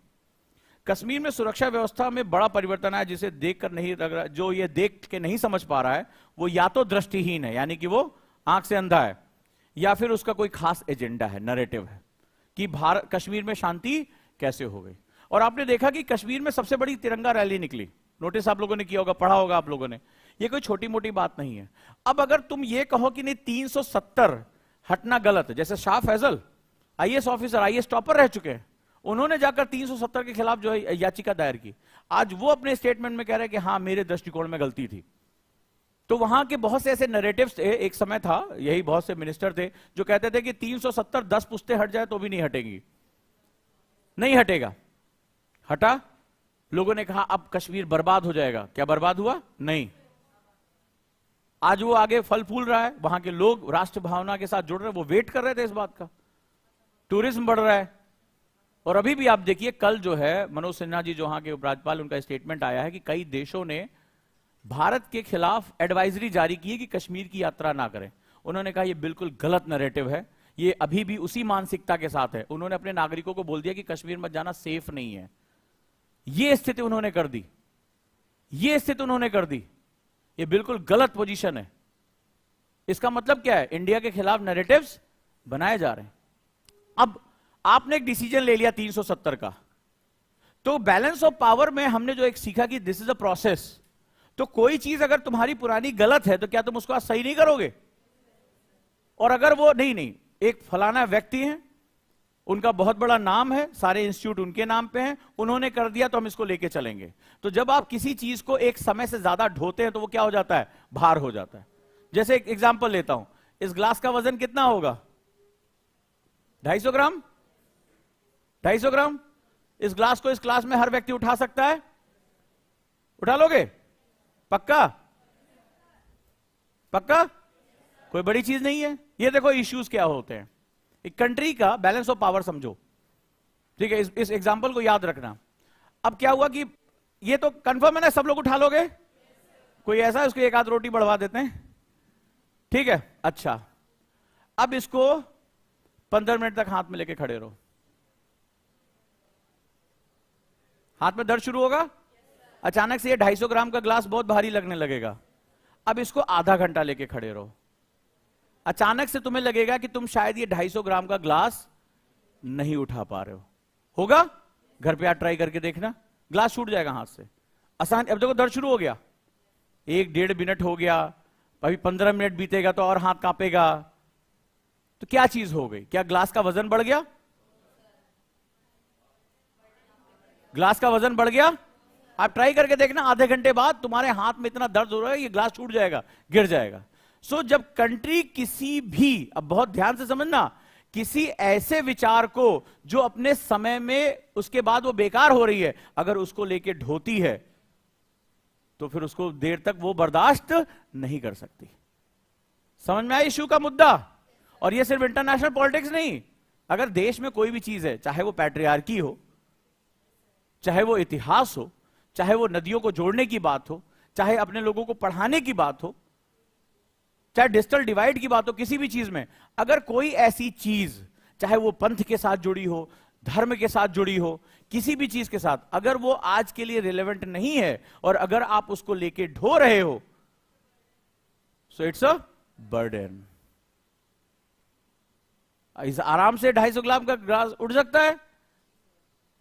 कश्मीर में सुरक्षा व्यवस्था में बड़ा परिवर्तन आया, जिसे देखकर नहीं लग रहा, जो ये देख के नहीं समझ पा रहा है वो या तो दृष्टिहीन है, यानी कि वो आंख से अंधा है, या फिर उसका कोई खास एजेंडा है, नैरेटिव है कि भारत कश्मीर में शांति कैसे हो गई। और आपने देखा कि कश्मीर में सबसे बड़ी तिरंगा रैली निकली, नोटिस आप लोगों ने किया होगा, पढ़ा होगा आप लोगों ने। ये कोई छोटी मोटी बात नहीं है। अब अगर तुम ये कहो कि नहीं 370 हटना गलत है, जैसे Shah Faisal IAS officer, IAS topper रह चुके हैं, उन्होंने जाकर 370 के खिलाफ जो है याचिका दायर की। आज वो अपने स्टेटमेंट में कह रहे हैं कि हाँ मेरे दृष्टिकोण में गलती थी। तो वहां के बहुत से ऐसे नैरेटिव्स थे, एक समय था, यही बहुत से मिनिस्टर थे जो कहते थे कि 370 10 पुश्ते हट जाए तो भी नहीं हटेंगी, नहीं हटेगा। हटा, लोगों ने कहा अब कश्मीर बर्बाद हो जाएगा। क्या बर्बाद हुआ? नहीं। आज वो आगे फल फूल रहा है, वहां के लोग राष्ट्र भावना के साथ जुड़ रहे हैं, वो वेट कर रहे थे इस बात का। टूरिज्म बढ़ रहा है। और अभी भी आप देखिए, कल जो है मनोज सिन्हा जी जो वहां के उपराज्यपाल, उनका स्टेटमेंट आया है कि कई देशों ने भारत के खिलाफ एडवाइजरी जारी की है कि कश्मीर की यात्रा ना करें। उन्होंने कहा यह बिल्कुल गलत नैरेटिव है, ये अभी भी उसी मानसिकता के साथ है। उन्होंने अपने नागरिकों को बोल दिया कि कश्मीर मत जाना, सेफ नहीं है। ये स्थिति उन्होंने कर दी, ये स्थिति उन्होंने कर दी। ये बिल्कुल गलत पोजीशन है। इसका मतलब क्या है? इंडिया के खिलाफ नैरेटिव्स बनाए जा रहे हैं। अब आपने एक डिसीजन ले लिया 370 का, तो बैलेंस ऑफ पावर में हमने जो एक सीखा कि दिस इज अ प्रोसेस। तो कोई चीज अगर तुम्हारी पुरानी गलत है तो क्या तुम उसको आज सही नहीं करोगे? और अगर वो नहीं, एक फलाना व्यक्ति है, उनका बहुत बड़ा नाम है, सारे इंस्टीट्यूट उनके नाम पे हैं, उन्होंने कर दिया तो हम इसको लेके चलेंगे। तो जब आप किसी चीज को एक समय से ज्यादा ढोते हैं तो वो क्या हो जाता है? भार हो जाता है। जैसे एक एग्जांपल लेता हूं, इस ग्लास का वजन कितना होगा? 250 ग्राम। 250 ग्राम। इस ग्लास को इस क्लास में हर व्यक्ति उठा सकता है? उठा लोगे? पक्का? पक्का? कोई बड़ी चीज नहीं है। ये देखो इश्यूज क्या होते हैं, एक कंट्री का बैलेंस ऑफ पावर समझो, ठीक है। इस एग्जांपल को याद रखना। अब क्या हुआ कि ये तो कंफर्म है ना, सब लोग उठा लोगे? कोई ऐसा है उसको एक आध रोटी बढ़वा देते हैं, ठीक है। अच्छा, अब इसको 15 मिनट तक हाथ में लेके खड़े रहो, हाथ में दर्द शुरू होगा। अचानक से ये 250 ग्राम का ग्लास बहुत भारी लगने लगेगा। अब इसको आधा घंटा लेके खड़े रहो, अचानक से तुम्हें लगेगा कि तुम शायद ये 250 ग्राम का ग्लास नहीं उठा पा रहे हो। होगा? घर पे आप ट्राई करके देखना, ग्लास छूट जाएगा हाथ से आसान। अब देखो दर्द शुरू हो गया, 1-1.5 मिनट हो गया, अभी 15 मिनट बीतेगा तो और हाथ कांपेगा। तो क्या चीज हो गई? क्या ग्लास का वजन बढ़ गया? ग्लास का वजन बढ़ गया? आप ट्राई करके देखना, आधे घंटे बाद तुम्हारे हाथ में इतना दर्द हो रहा है, ये ग्लास छूट जाएगा, गिर जाएगा। सो जब कंट्री किसी भी, अब बहुत ध्यान से समझना, किसी ऐसे विचार को जो अपने समय में उसके बाद वो बेकार हो रही है, अगर उसको लेके ढोती है तो फिर उसको देर तक वो बर्दाश्त नहीं कर सकती। समझ में आया इश्यू का मुद्दा? और ये सिर्फ इंटरनेशनल पॉलिटिक्स नहीं, अगर देश में कोई भी चीज है, चाहे वो पैट्रियार्की हो, चाहे वो इतिहास हो, चाहे वो नदियों को जोड़ने की बात हो, चाहे अपने लोगों को पढ़ाने की बात हो, चाहे डिजिटल डिवाइड की बात हो, किसी भी चीज में अगर कोई ऐसी चीज, चाहे वो पंथ के साथ जुड़ी हो, धर्म के साथ जुड़ी हो, किसी भी चीज के साथ, अगर वो आज के लिए रिलेवेंट नहीं है और अगर आप उसको लेके ढो रहे हो, सो इट्स अ बर्डन। इस आराम से 250 ग्राम का ग्लास उठ सकता है,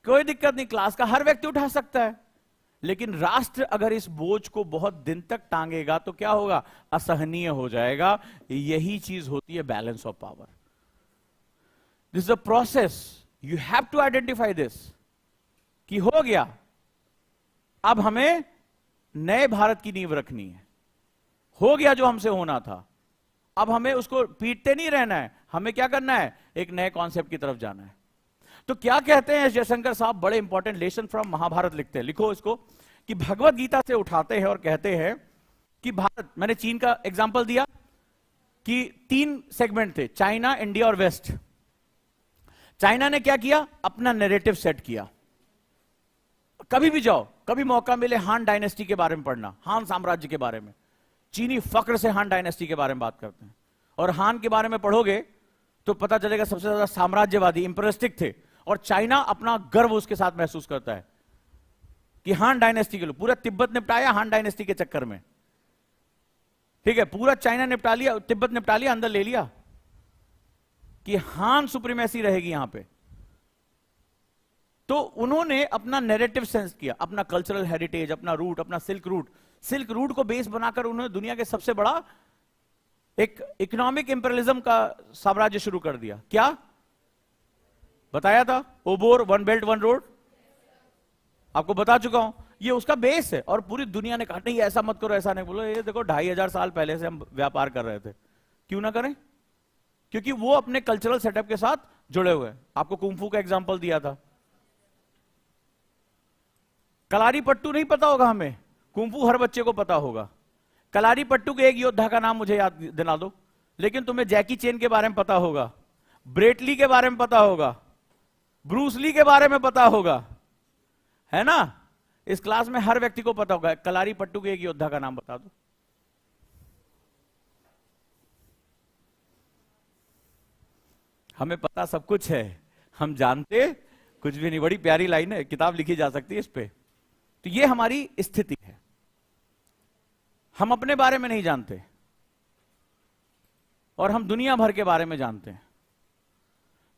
कोई दिक्कत नहीं, क्लास का हर व्यक्ति उठा सकता है। लेकिन राष्ट्र अगर इस बोझ को बहुत दिन तक टांगेगा तो क्या होगा? असहनीय हो जाएगा। यही चीज होती है balance of power. This is a process, you have to identify this कि हो गया, अब हमें नए भारत की नींव रखनी है। हो गया जो हमसे होना था, अब हमें उसको पीटते नहीं रहना है, हमें क्या करना है? एक नए कॉन्सेप्ट की तरफ जाना है। तो क्या कहते हैं जयशंकर साहब? बड़े इंपॉर्टेंट लेसन फ्रॉम महाभारत लिखते हैं, लिखो इसको, कि भगवत गीता से उठाते हैं और कहते हैं कि भारत, मैंने चीन का एग्जांपल दिया कि 3 सेगमेंट थे, चाइना, इंडिया और वेस्ट। चाइना ने क्या किया? अपना नैरेटिव सेट किया। कभी भी जाओ, कभी मौका मिले, हान डायनेस्टी के बारे में पढ़ना, हान साम्राज्य के बारे में। चीनी फक्र से हान डायनेस्टी के बारे में बात करते हैं, और हान के बारे में पढ़ोगे तो पता चलेगा सबसे ज्यादा साम्राज्यवादी, इंपरियलिस्टिक थे। और चाइना अपना गर्व उसके साथ महसूस करता है कि हान डायनेस्टी के लोग, पूरा तिब्बत निपटाया हान डायनेस्टी के चक्कर में, ठीक है। पूरा चाइना निपटा लिया, तिब्बत निपटा लिया, अंदर ले लिया कि हान सुप्रीमेसी रहेगी यहां पे। तो उन्होंने अपना नैरेटिव सेंस किया, अपना कल्चरल हेरिटेज, अपना रूट, अपना सिल्क रूट को बेस बनाकर उन्होंने दुनिया के सबसे बड़ा एक इकोनॉमिक इंपीरियलिज्म का साम्राज्य शुरू कर दिया। क्या बताया था? ओबोर, 1 बेल्ट 1 रोड, आपको बता चुका हूं, ये उसका बेस है। और पूरी दुनिया ने कहा नहीं ऐसा मत करो, ऐसा नहीं बोलो। ये देखो 2500 साल पहले से हम व्यापार कर रहे थे, क्यों ना करें? क्योंकि वो अपने कल्चरल सेटअप के साथ जुड़े हुए हैं। आपको कुंफू का एग्जांपल दिया था, कलारी पट्टू नहीं पता होगा हमें, कुंफू हर बच्चे को पता होगा। कलारी पट्टू के एक योद्धा का नाम मुझे याद दिला दो। लेकिन तुम्हें जैकी चेन के बारे में पता होगा, ब्रेटली के बारे में पता होगा, ब्रूस ली के बारे में पता होगा, है ना? इस क्लास में हर व्यक्ति को पता होगा। कलारी पट्टू के एक योद्धा का नाम बता दो। हमें पता सब कुछ है, हम जानते कुछ भी नहीं। बड़ी प्यारी लाइन है, किताब लिखी जा सकती है इस पे। तो ये हमारी स्थिति है, हम अपने बारे में नहीं जानते और हम दुनिया भर के बारे में जानते हैं।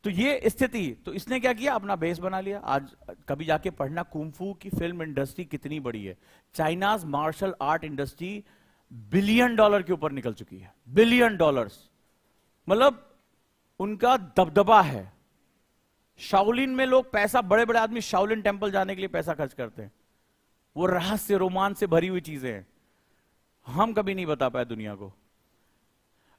तो ये स्थिति, तो इसने क्या किया? अपना बेस बना लिया। आज कभी जाके पढ़ना कुंफू की फिल्म इंडस्ट्री कितनी बड़ी है। China's martial art industry $1 billion के ऊपर निकल चुकी है। $1 बिलियन, मतलब उनका दबदबा है। शाओलिन में लोग पैसा, बड़े बड़े आदमी शाओलिन टेंपल जाने के लिए पैसा खर्च करते हैं। वो रहस्य, रोमांच से भरी हुई चीजें हैं, हम कभी नहीं बता पाए दुनिया को।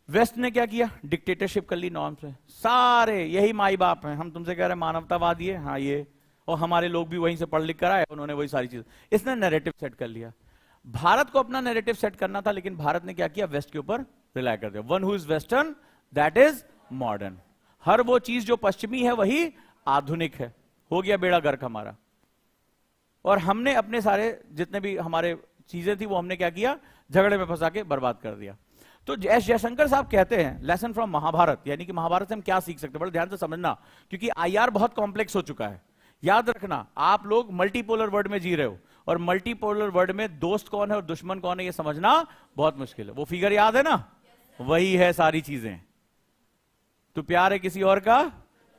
वेस्ट ने क्या किया? डिक्टेटरशिप कर ली नॉर्म से। सारे यही माई बाप हैं, हम तुमसे कह रहे हैं मानवतावादी है, हाँ ये, और हमारे लोग भी वहीं से पढ़ लिख कर आए, उन्होंने वही सारी चीज, इसने नैरेटिव सेट कर लिया। भारत को अपना नैरेटिव सेट करना था, लेकिन भारत ने क्या किया? वेस्ट के ऊपर रिलाई करते हैं। One who is western that is modern. हर वो चीज जो पश्चिमी है वही आधुनिक है। हो गया बेड़ा गर्क हमारा। और हमने अपने सारे जितने भी हमारे चीजें थी वो हमने क्या किया, झगड़े में फंसा के बर्बाद कर दिया। तो एस जयशंकर साहब कहते हैं लेसन फ्रॉम महाभारत, यानी कि महाभारत से हम क्या सीख सकते हैं, बड़े ध्यान से समझना, क्योंकि आईआर बहुत कॉम्प्लेक्स हो चुका है। याद रखना, आप लोग मल्टीपोलर वर्ल्ड में जी रहे हो, और मल्टीपोलर वर्ल्ड में दोस्त कौन है और दुश्मन कौन है ये समझना बहुत मुश्किल है। वो फिगर याद है ना, वही है सारी चीजें। तू प्यार है किसी और का,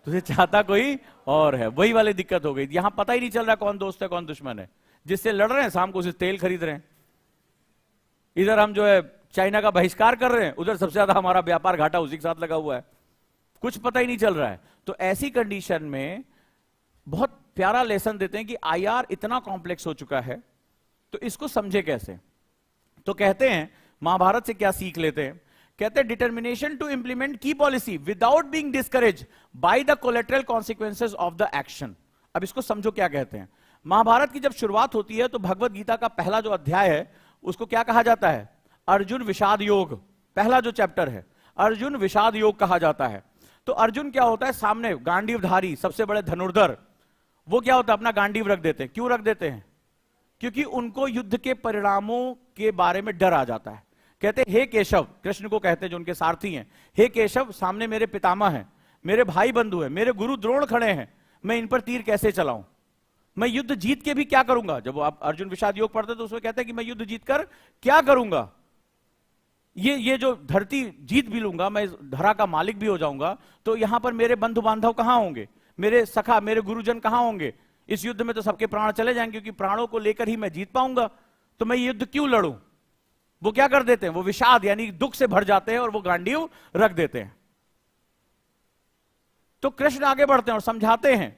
तुझे चाहता कोई और है, वही वाली दिक्कत हो गई। यहां पता ही नहीं चल रहा कौन दोस्त है कौन दुश्मन है। जिससे लड़ रहे हैं शाम को उसे तेल खरीद रहे हैं, इधर हम जो है चाइना का बहिष्कार कर रहे हैं, उधर सबसे ज्यादा हमारा व्यापार घाटा उसी के साथ लगा हुआ है, कुछ पता ही नहीं चल रहा है। तो ऐसी कंडीशन में बहुत प्यारा लेसन देते हैं कि आईआर इतना कॉम्प्लेक्स हो चुका है, तो इसको समझे कैसे। तो कहते हैं महाभारत से क्या सीख लेते हैं, कहते हैं डिटर्मिनेशन टू इंप्लीमेंट की policy without being discourage by the collateral consequences of the action. अब इसको समझो क्या कहते हैं। महाभारत की जब शुरुआत होती है तो भगवत गीता का पहला जो अध्याय है उसको क्या कहा जाता है, अर्जुन विषाद योग। पहला जो चैप्टर है अर्जुन विषाद योग कहा जाता है। तो अर्जुन क्या होता है, सामने गांडीवधारी सबसे बड़े धनुर्धर, वो क्या होता है अपना गांडीव रख देते हैं। क्यों रख देते हैं, क्योंकि उनको युद्ध के परिणामों के बारे में डर आ जाता है। कहते हे केशव, कृष्ण को कहते हैं जो उनके सारथी हैं, हे केशव सामने मेरे पितामह हैं, मेरे भाई बंधु हैं, मेरे गुरु द्रोण खड़े हैं, मैं इन पर तीर कैसे चलाऊं, मैं युद्ध जीत के भी क्या करूंगा। जब आप अर्जुन विषाद योग पढ़ते तो उसमें कहते हैं कि मैं युद्ध जीत कर क्या करूंगा, ये जो धरती जीत भी लूंगा, मैं इस धरा का मालिक भी हो जाऊंगा, तो यहां पर मेरे बंधु बांधव कहां होंगे, मेरे सखा मेरे गुरुजन कहां होंगे, इस युद्ध में तो सबके प्राण चले जाएंगे, क्योंकि प्राणों को लेकर ही मैं जीत पाऊंगा, तो मैं युद्ध क्यों लड़ूं। वो क्या कर देते हैं, वो विषाद यानी दुख से भर जाते हैं और वो गांडीव रख देते हैं। तो कृष्ण आगे बढ़ते हैं और समझाते हैं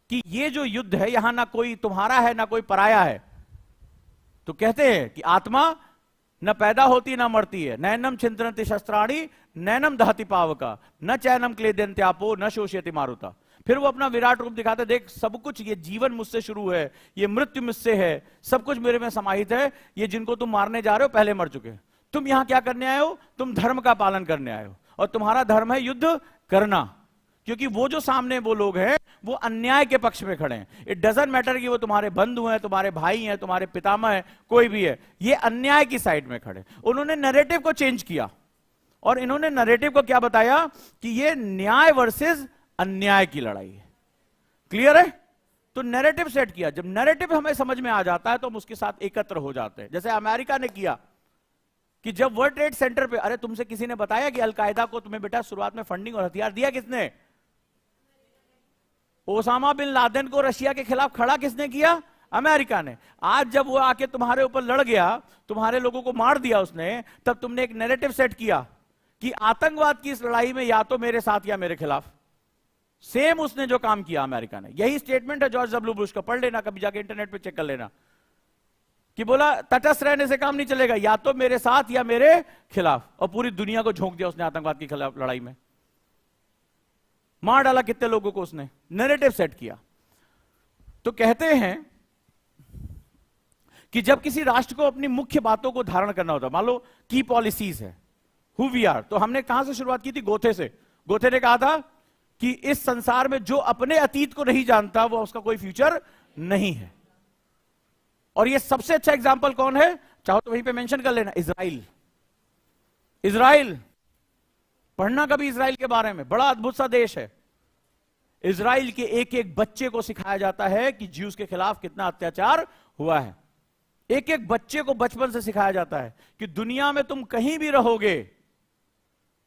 कि ये जो युद्ध है यहां ना कोई तुम्हारा है ना कोई पराया है। तो कहते हैं कि आत्मा न पैदा होती न मरती है, नैनम छिंद्रन्ति शस्त्राणि नैनम दहति पावका न चैनम क्लेदन्त्यापो न शोष्यति मारुता। फिर वो अपना विराट रूप दिखाते, देख सब कुछ, ये जीवन मुझसे शुरू है, ये मृत्यु मुझसे है, सब कुछ मेरे में समाहित है। ये जिनको तुम मारने जा रहे हो पहले मर चुके। तुम यहां क्या करने आए हो, तुम धर्म का पालन करने आए हो, और तुम्हारा धर्म है युद्ध करना, क्योंकि वो जो सामने वो लोग हैं वो अन्याय के पक्ष में खड़े हैं। इट डजंट मैटर कि वो तुम्हारे बंधु हैं, तुम्हारे भाई हैं, तुम्हारे पितामह हैं, कोई भी है, ये अन्याय की साइड में खड़े। उन्होंने नैरेटिव को चेंज किया और इन्होंने नैरेटिव को क्या बताया कि ये न्याय वर्सेस अन्याय की लड़ाई है। क्लियर है। तो नैरेटिव सेट किया। जब नैरेटिव हमें समझ में आ जाता है तो हम उसके साथ एकत्र हो जाते हैं। जैसे अमेरिका ने किया कि जब वर्ल्ड ट्रेड सेंटर पे, अरे तुमसे किसी ने बताया कि अलकायदा को तुम्हें बेटा शुरुआत में फंडिंग और हथियार दिया किसने, ओसामा बिन लादेन को रशिया के खिलाफ खड़ा किसने किया, अमेरिका ने। आज जब वो आके तुम्हारे ऊपर लड़ गया, तुम्हारे लोगों को मार दिया उसने, तब तुमने एक नैरेटिव सेट किया कि आतंकवाद की इस लड़ाई में या तो मेरे साथ या मेरे खिलाफ। सेम उसने जो काम किया अमेरिका ने, यही स्टेटमेंट है जॉर्ज डब्ल्यू बुश का, पढ़ लेना कभी जाके इंटरनेट पे चेक कर लेना, कि बोला तटस्थ रहने से काम नहीं चलेगा, या तो मेरे साथ या मेरे खिलाफ। और पूरी दुनिया को झोंक दिया उसने आतंकवाद के खिलाफ लड़ाई में, मार डाला कितने लोगों को उसने, नैरेटिव सेट किया। तो कहते हैं कि जब किसी राष्ट्र को अपनी मुख्य बातों को धारण करना होता, मान लो की पॉलिसीज है, हु वी आर, तो हमने कहां से शुरुआत की थी, गोथे से। गोथे ने कहा था कि इस संसार में जो अपने अतीत को नहीं जानता वो उसका कोई फ्यूचर नहीं है। और ये सबसे अच्छा एग्जाम्पल कौन है, चाहो तो वहीं पे मेंशन कर लेना, इजराइल। इजराइल पढ़ना कभी इजराइल के बारे में, बड़ा अद्भुत सा देश है। इजराइल के एक एक बच्चे को सिखाया जाता है कि ज्यूज के खिलाफ कितना अत्याचार हुआ है। एक एक बच्चे को बचपन से सिखाया जाता है कि दुनिया में तुम कहीं भी रहोगे,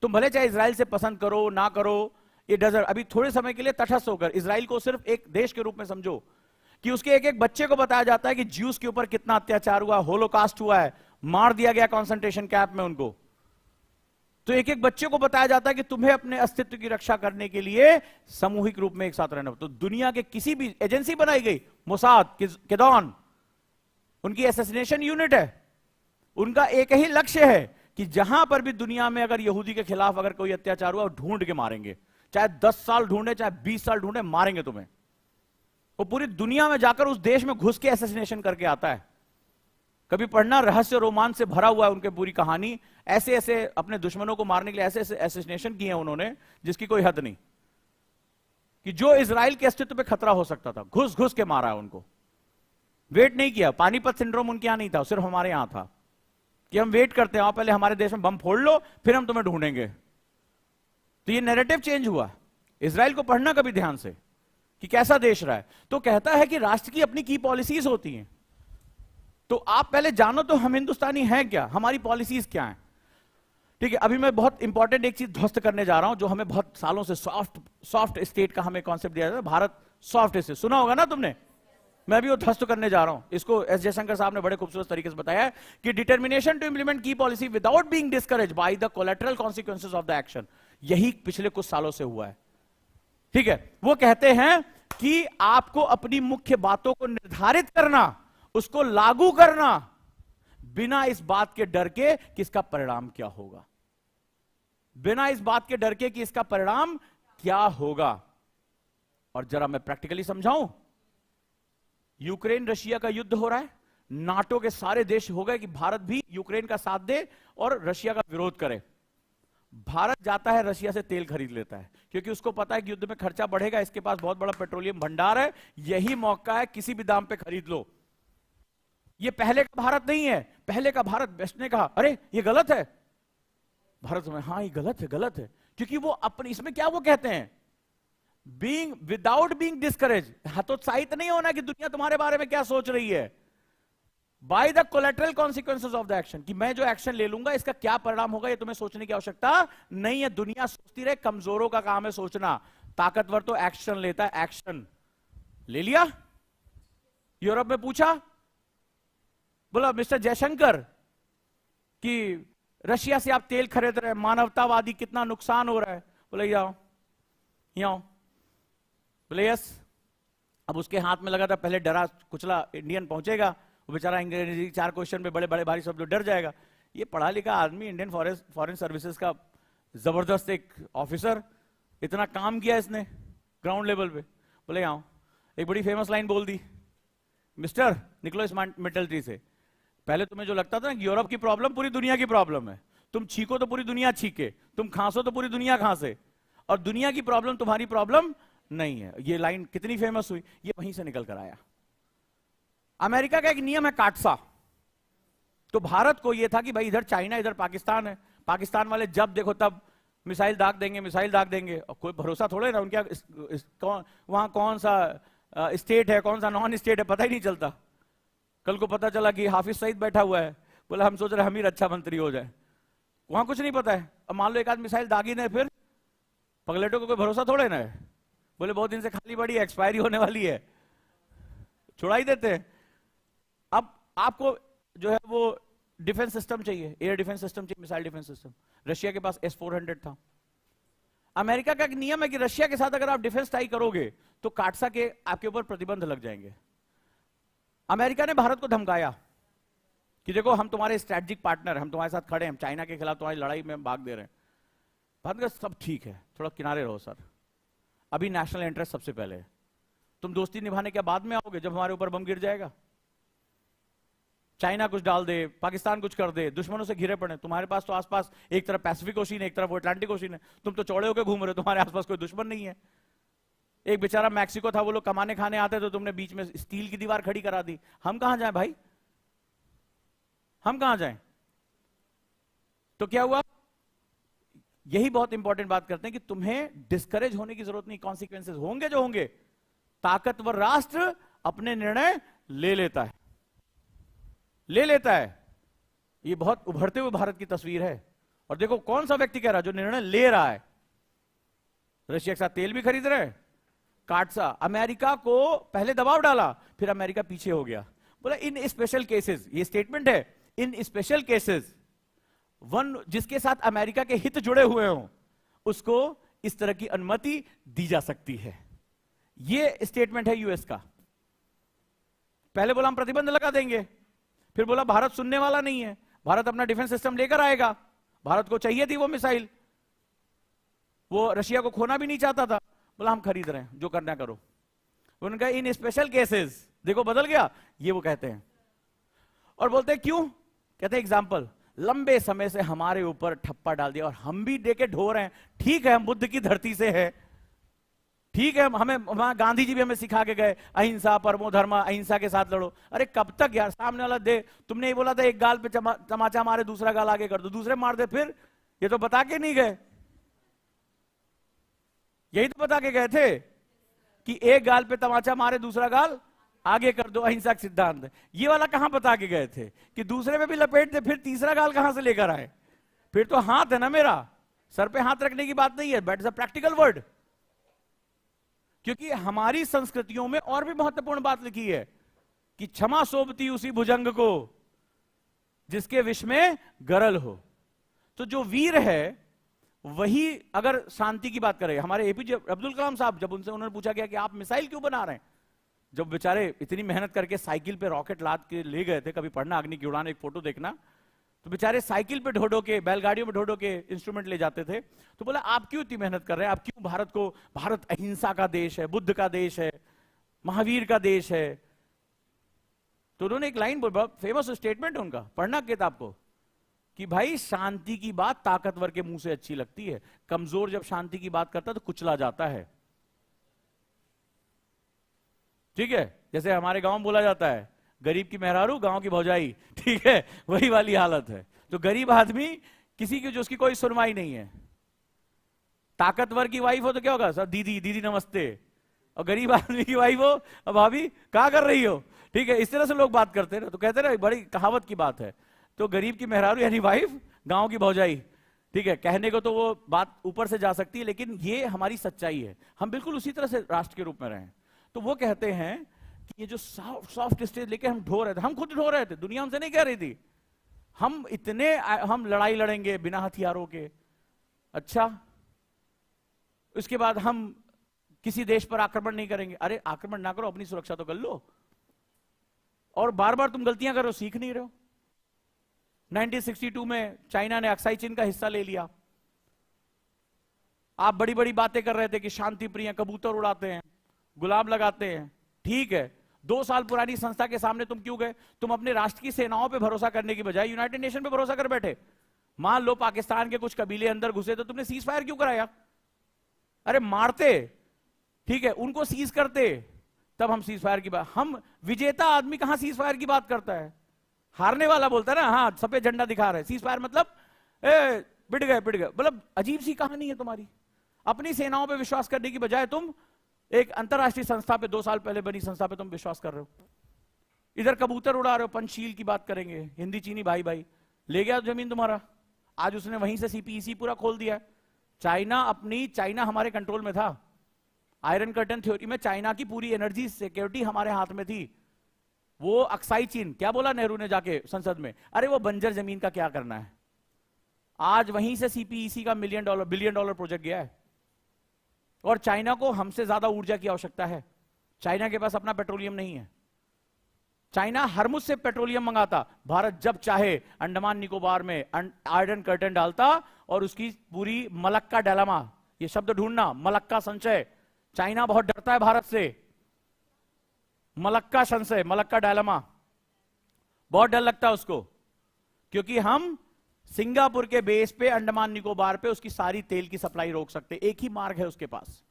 तुम भले चाहे इजराइल से पसंद करो ना करो, ये डजर अभी थोड़े समय के लिए तटस्थ होकर इजराइल को सिर्फ एक देश के रूप में समझो, कि उसके एक एक बच्चे को बताया जाता है कि ज्यूज के ऊपर कितना अत्याचार हुआ, होलोकास्ट हुआ है, मार दिया गया कॉन्सेंट्रेशन कैंप में उनको। तो एक एक बच्चे को बताया जाता है कि तुम्हें अपने अस्तित्व की रक्षा करने के लिए सामूहिक रूप में एक साथ रहना। तो दुनिया के किसी भी एजेंसी बनाई गई, मोसाद, केदौन, उनकी एसेसिनेशन यूनिट है, उनका एक ही लक्ष्य है कि जहां पर भी दुनिया में अगर यहूदी के खिलाफ अगर कोई अत्याचार हुआ ढूंढ के मारेंगे, चाहे 10 साल ढूंढे चाहे 20 साल ढूंढे, मारेंगे तुम्हें। वो पूरी दुनिया में जाकर उस देश में घुस के एसेसिनेशन करके आता है। कभी पढ़ना, रहस्य रोमांच से भरा हुआ है उनके पूरी कहानी। ऐसे ऐसे अपने दुश्मनों को मारने के लिए ऐसे ऐसे एसेसिनेशन किए हैं उन्होंने जिसकी कोई हद नहीं, कि जो इजराइल के अस्तित्व पे खतरा हो सकता था घुस घुस के मारा है उनको। वेट नहीं किया, पानीपत सिंड्रोम उनके यहां नहीं था, सिर्फ हमारे यहां था कि हम वेट करते हैं, पहले हमारे देश में बम फोड़ लो फिर हम तुम्हें ढूंढेंगे। तो ये नैरेटिव चेंज हुआ। इजराइल को पढ़ना कभी ध्यान से कि कैसा देश रहा है। तो कहता है कि राष्ट्र की अपनी की पॉलिसीज होती हैं, तो आप पहले जानो तो हम हिंदुस्तानी हैं क्या, हमारी पॉलिसीज क्या हैं। ठीक है, अभी मैं बहुत इंपॉर्टेंट एक चीज ध्वस्त करने जा रहा हूं जो हमें बहुत सालों से सॉफ्ट स्टेट का हमें कॉन्सेप्ट दिया जाता है, भारत सॉफ्ट स्टेट, सुना होगा ना तुमने। मैं भी वो ध्वस्त करने जा रहा हूं इसको। एस जयशंकर साहब ने बड़े खूबसूरत तरीके से बताया कि डिटर्मिनेशन टू इंप्लीमेंट की policy without being discourage by the collateral consequences of the action, यही पिछले कुछ सालों से हुआ है। ठीक है, वो कहते हैं कि आपको अपनी मुख्य बातों को निर्धारित करना, उसको लागू करना बिना इस बात के डर के कि इसका परिणाम क्या होगा, बिना इस बात के डर के कि इसका परिणाम क्या होगा। और जरा मैं प्रैक्टिकली समझाऊं, यूक्रेन रशिया का युद्ध हो रहा है, नाटो के सारे देश हो गए कि भारत भी यूक्रेन का साथ दे और रशिया का विरोध करे। भारत जाता है रशिया से तेल खरीद लेता है क्योंकि उसको पता है कि युद्ध में खर्चा बढ़ेगा, इसके पास बहुत बड़ा पेट्रोलियम भंडार है, यही मौका है, किसी भी दाम पे खरीद लो। ये पहले का भारत नहीं है। पहले का भारत वेस्ट ने कहा अरे ये गलत है, भारत में हाँ ये गलत है, गलत है, क्योंकि वो अपने इसमें क्या वो कहते हैं बीइंग विदाउट बीइंग डिस्करेज, हतोत्साहित नहीं होना कि दुनिया तुम्हारे बारे में क्या सोच रही है, by the collateral consequences of the action, कि मैं जो एक्शन ले लूंगा इसका क्या परिणाम होगा ये तुम्हें सोचने की आवश्यकता नहीं है। दुनिया सोचती रहे, कमजोरों का काम है सोचना, ताकतवर तो एक्शन लेता है। एक्शन ले लिया, यूरोप में पूछा, बोला मिस्टर जयशंकर कि रशिया से आप तेल खरीद रहे हैं, मानवतावादी कितना नुकसान हो रहा है। बोले जाओ यहाँ, बोले यस। अब उसके हाथ में लगा था, पहले डरा कुचला इंडियन पहुंचेगा, वो बेचारा अंग्रेजी 4 क्वेश्चन में बड़े बड़े भारी शब्द डर जाएगा। ये पढ़ा लिखा आदमी, इंडियन फॉरेन सर्विसेज का जबरदस्त एक ऑफिसर, इतना काम किया इसने ग्राउंड लेवल पे। बोले आओ, एक बड़ी फेमस लाइन बोल दी, मिस्टर निकलो इस मेटल ट्री से। पहले तुम्हें जो लगता था ना कि यूरोप की प्रॉब्लम पूरी दुनिया की प्रॉब्लम है, तुम छीको तो पूरी दुनिया छीके, तुम खांसो तो पूरी दुनिया खांसे, और दुनिया की प्रॉब्लम तुम्हारी प्रॉब्लम नहीं है। ये लाइन कितनी फेमस हुई, ये वहीं से निकल कर आया। अमेरिका का एक नियम है काटसा, तो भारत को यह था कि भाई इधर चाइना इधर पाकिस्तान है, पाकिस्तान वाले जब देखो तब मिसाइल दाग देंगे, मिसाइल दाग देंगे, और कोई भरोसा थोड़े ना उनके वहां कौन सा स्टेट है कौन सा नॉन स्टेट है पता ही नहीं चलता। कल को पता चला कि हाफिज सईद बैठा हुआ है, बोला हम सोच रहे हम ही रक्षा मंत्री हो जाए, वहां कुछ नहीं पता है। अब मान लो एक आध मिसाइल दागी ने, फिर पगलेटों को कोई भरोसा थोड़े ना है, बोले बहुत दिन से खाली पड़ी है, एक्सपायरी होने वाली है, छुड़ा ही देते हैं। अब आपको जो है वो डिफेंस सिस्टम चाहिए, एयर डिफेंस सिस्टम चाहिए, मिसाइल डिफेंस सिस्टम। रशिया के पास S-400 था। अमेरिका का एक नियम है कि रशिया के साथ अगर आप डिफेंस टाई करोगे तो काटसा के आपके ऊपर प्रतिबंध लग जाएंगे। अमेरिका ने भारत को धमकाया कि देखो हम तुम्हारे स्ट्रेटेजिक पार्टनर, हम तुम्हारे साथ खड़े हैं, हम चाइना के खिलाफ तुम्हारी लड़ाई में भाग दे रहे हैं। भारत का सब ठीक है, थोड़ा किनारे रहो सर, अभी नेशनल इंटरेस्ट सबसे पहले है। तुम दोस्ती निभाने के बाद में आओगे जब हमारे ऊपर बम गिर जाएगा। चाइना कुछ डाल दे, पाकिस्तान कुछ कर दे, दुश्मनों से घिरे पड़े, तुम्हारे पास तो आसपास एक तरफ पैसिफिक ओशियन है, एक तरफ अटलांटिक ओशियन है, तुम तो चौड़े होकर घूम रहे हो, तुम्हारे आसपास कोई दुश्मन नहीं है। एक बेचारा मैक्सिको था, वो लोग कमाने खाने आते तो तुमने बीच में स्टील की दीवार खड़ी करा दी। हम कहां जाएं भाई, हम कहां जाएं? तो क्या हुआ, यही बहुत इंपॉर्टेंट बात करते हैं कि तुम्हें डिस्करेज होने की जरूरत नहीं, कॉन्सिक्वेंसेज होंगे जो होंगे। ताकतवर राष्ट्र अपने निर्णय ले लेता है, ले लेता है। ये बहुत उभरते हुए भारत की तस्वीर है। और देखो कौन सा व्यक्ति कह रहा है जो निर्णय ले रहा है। रशिया के साथ तेल भी खरीद रहे हैं, काटसा। अमेरिका को पहले दबाव डाला, फिर अमेरिका पीछे हो गया, बोला इन स्पेशल केसेस, ये स्टेटमेंट है, इन स्पेशल केसेस वन जिसके साथ अमेरिका के हित जुड़े हुए हों उसको इस तरह की अनुमति दी जा सकती है। ये स्टेटमेंट है यूएस का। पहले बोला हम प्रतिबंध लगा देंगे, फिर बोला भारत सुनने वाला नहीं है, भारत अपना डिफेंस सिस्टम लेकर आएगा। भारत को चाहिए थी वो मिसाइल, वो रशिया को खोना भी नहीं चाहता था, बोला हम खरीद रहे हैं, जो करना करो। उनका इन स्पेशल केसेस, देखो बदल गया, ये वो कहते हैं। और बोलते हैं क्यों, कहते हैं एग्जाम्पल, लंबे समय से हमारे ऊपर ठप्पा डाल दिया और हम भी देके ढो रहे हैं। ठीक है, हम बुद्ध की धरती से है, ठीक है, हमें वहां गांधी जी भी हमें सिखा के गए अहिंसा परमो धर्म, अहिंसा के साथ लड़ो। अरे कब तक यार, सामने वाला दे, तुमने ये बोला था एक गाल पे तमाचा मारे दूसरा गाल आगे कर दो, दूसरे मार दे, फिर ये तो बता के नहीं गए, यही तो बता के गए थे कि एक गाल पे तमाचा मारे दूसरा गाल आगे कर दो, अहिंसा का सिद्धांत। ये वाला कहां बता के गए थे कि दूसरे में भी लपेट दे, फिर तीसरा गाल कहां से लेकर आए? फिर तो हाथ है ना मेरा, सर पे हाथ रखने की बात नहीं है, but it's a practical word. क्योंकि हमारी संस्कृतियों में और भी महत्वपूर्ण बात लिखी है कि क्षमा शोभती उसी भुजंग को जिसके विष में गरल हो। तो जो वीर है वही अगर शांति की बात करें, हमारे एपीजे अब्दुल कलाम साहब, जब उनसे उन्होंने पूछा गया कि आप मिसाइल क्यों बना रहे हैं, जब बेचारे इतनी मेहनत करके साइकिल पे रॉकेट लाद के ले गए थे, कभी पढ़ना अग्नि की उड़ान, एक फोटो देखना, तो बेचारे साइकिल पे ढो ढो के, बैलगाड़ियों में ढो ढो के इंस्ट्रूमेंट ले जाते थे। तो बोला आप क्यों इतनी मेहनत कर रहे हैं, आप क्यों भारत को, भारत अहिंसा का देश है, बुद्ध का देश है, महावीर का देश है। तो उन्होंने एक लाइन बोला, फेमस स्टेटमेंट उनका, पढ़ना किताब को, कि भाई शांति की बात ताकतवर के मुंह से अच्छी लगती है, कमजोर जब शांति की बात करता है तो कुचला जाता है। ठीक है, जैसे हमारे गांव में बोला जाता है, गरीब की मेहरारू गांव की भौजाई, ठीक है, वही वाली हालत है। तो गरीब आदमी किसी की, जो उसकी कोई सुनवाई नहीं है। ताकतवर की वाइफ हो तो क्या होगा, सर दीदी दीदी नमस्ते, और गरीब आदमी की वाइफ हो, अब भाभी क्या कर रही हो, ठीक है, इस तरह से लोग बात करते हैं। तो कहते हैं बड़ी कहावत की बात है। तो गरीब की मेहरारू यानी वाइफ, गांव की भौजाई, ठीक है, कहने को तो वो बात ऊपर से जा सकती है, लेकिन ये हमारी सच्चाई है। हम बिल्कुल उसी तरह से राष्ट्र के रूप में रहें। तो वो कहते हैं कि ये जो सॉफ्ट स्टेज लेके हम ढो रहे थे, हम खुद ढो रहे थे, दुनिया हमसे नहीं कह रही थी, हम लड़ाई लड़ेंगे बिना हथियारों के। अच्छा, उसके बाद हम किसी देश पर आक्रमण नहीं करेंगे। अरे आक्रमण ना करो, अपनी सुरक्षा तो कर लो। और बार बार तुम गलतियां करो, सीख नहीं रहे हो। 1962 में चाइना ने अक्साई चीन का हिस्सा ले लिया। आप बड़ी बड़ी बातें कर रहे थे कि शांति प्रिय, कबूतर उड़ाते हैं, गुलाब लगाते हैं, ठीक है, 2 साल पुरानी संस्था के सामने तुम क्यों गए? तुम अपने राष्ट्र की सेनाओं पे भरोसा करने की बजाय यूनाइटेड नेशन पे भरोसा कर बैठे। मान लो पाकिस्तान के कुछ कबीले अंदर घुसे, तो तुमने सीज फायर क्यों कराया? अरे मारते, ठीक है, उनको सीज करते, तब हम सीज फायर की बात। हम विजेता आदमी कहां सीज फायर की बात करता है? हारने वाला बोलता है ना, हाँ सफेद झंडा दिखा रहे, सीज फायर मतलब पिट गए पिट गए। मतलब अजीब सी कहानी है तुम्हारी। अपनी सेनाओं पे विश्वास करने की बजाय तुम एक अंतरराष्ट्रीय संस्था पे, 2 साल पहले बनी संस्था पे तुम विश्वास कर रहे हो। इधर कबूतर उड़ा रहे हो, पंचशील की बात करेंगे, हिंदी चीनी भाई भाई, ले गया जमीन तुम्हारा, आज उसने वहीं से सीपीईसी पूरा खोल दिया। चाइना हमारे कंट्रोल में था। आयरन कर्टन थ्योरी में चाइना की पूरी एनर्जी सिक्योरिटी हमारे हाथ में थी। वो अक्साई चीन, क्या बोला नेहरू ने जाके संसद में, अरे वो बंजर जमीन का क्या करना है। आज वहीं से सीपीईसी का बिलियन डॉलर प्रोजेक्ट गया है। और चाइना को हमसे ज्यादा ऊर्जा की आवश्यकता है। चाइना के पास अपना पेट्रोलियम नहीं है। चाइना हरमुज से पेट्रोलियम मंगाता, भारत जब चाहे अंडमान निकोबार में आयरन कर्टन डालता और उसकी पूरी मलक्का डायलेमा, ये शब्द ढूंढना, मलक्का संचय। चाइना बहुत डरता है भारत से। मलक्का संशय, मलक्का डायलेमा, बहुत डर लगता है उसको, क्योंकि हम सिंगापुर के बेस पे अंडमान निकोबार पे उसकी सारी तेल की सप्लाई रोक सकते। एक ही मार्ग है उसके पास,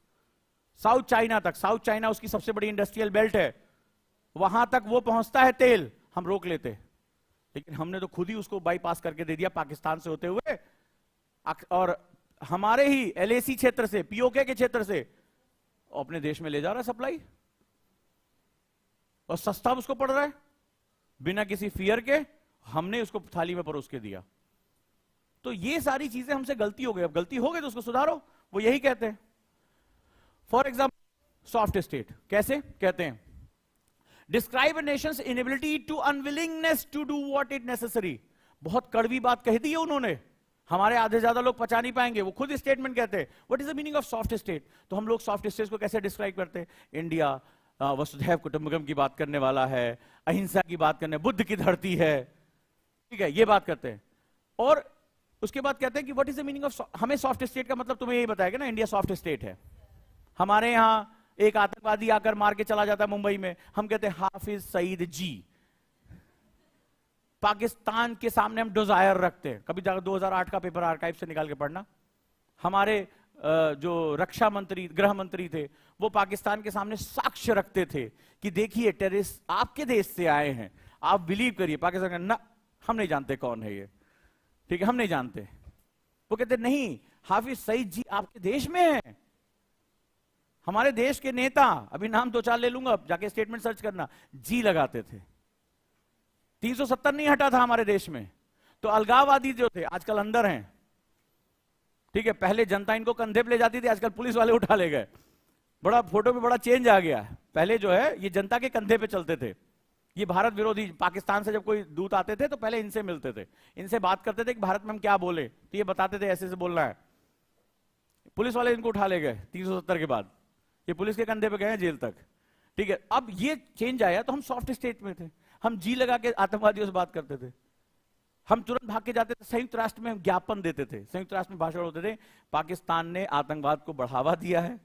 साउथ चाइना तक। साउथ चाइना उसकी सबसे बड़ी इंडस्ट्रियल बेल्ट है, वहां तक वो पहुंचता है तेल, हम रोक लेते। लेकिन हमने तो खुद ही उसको बाईपास करके दे दिया पाकिस्तान से होते हुए, और हमारे ही एलएसी क्षेत्र से, पीओके के क्षेत्र से अपने देश में ले जा रहा है सप्लाई, और सस्ता उसको पड़ रहा है बिना किसी फियर के। हमने उसको थाली में परोस के दिया। तो ये सारी चीजें हमसे गलती हो गई। अब गलती हो गई तो उसको सुधारो, वो यही कहते हैं। फॉर एग्जाम्पल सॉफ्ट स्टेट कैसे कहते हैं, describe a nation's inability to unwillingness to do what is necessary. बहुत कड़वी बात कह दी है उन्होंने, हमारे आधे ज्यादा लोग पचा नहीं पाएंगे। वो खुद स्टेटमेंट कहते हैं, what is the meaning of soft state. तो हम लोग सॉफ्ट स्टेट को कैसे डिस्क्राइब करते हैं? इंडिया वसुधैव कुटुंबकम की बात करने वाला है, अहिंसा की बात करने, बुद्ध की धरती है, ठीक है, ये बात करते हैं। और उसके बाद कहते हैं कि what is the meaning of, हमें सॉफ्ट स्टेट का मतलब तुम्हें यही बताएगा ना, इंडिया सॉफ्ट स्टेट है। हमारे यहां एक आतंकवादी आकर मार के चला जाता है मुंबई में, हम कहते हैं हाफिज सईद जी, पाकिस्तान के सामने हम डिजायर रखते हैं। कभी 2008 का पेपर आर्काइव से निकाल के पढ़ना। हमारे जो रक्षा मंत्री, गृह मंत्री थे, वो पाकिस्तान के सामने साक्ष्य रखते थे कि देखिए टेररिस्ट आपके देश से आए हैं, आप बिलीव करिए। पाकिस्तान का ना, हम नहीं जानते कौन है ये, ठीक है, हम नहीं जानते। वो कहते नहीं, हाफिज सईद जी आपके देश में है। हमारे देश के नेता, अभी नाम दो चार ले लूंगा, जाके स्टेटमेंट सर्च करना, जी लगाते थे। 370 नहीं हटा था हमारे देश में। तो अलगाववादी जो थे आजकल अंदर हैं, ठीक है। पहले जनता इनको कंधे पे ले जाती थी, आजकल पुलिस वाले उठा ले गए। बड़ा फोटो में बड़ा चेंज आ गया। पहले जो है ये जनता के कंधे पे चलते थे। ये भारत विरोधी, पाकिस्तान से जब कोई दूत आते थे तो पहले इनसे मिलते थे, इनसे बात करते थे कि भारत में हम क्या बोले, तो ये बताते थे ऐसे से बोलना है। पुलिस वाले इनको उठा ले गए 370 के बाद, ये पुलिस के कंधे पे गए जेल तक, ठीक है। अब ये चेंज आया तो हम सॉफ्ट स्टेट में थे, हम जी लगा के आतंकवादियों से बात करते थे, हम तुरंत भाग के जाते थे। संयुक्त राष्ट्र में हम ज्ञापन देते थे, संयुक्त राष्ट्र में भाषण होते थे, पाकिस्तान ने आतंकवाद को बढ़ावा दिया है।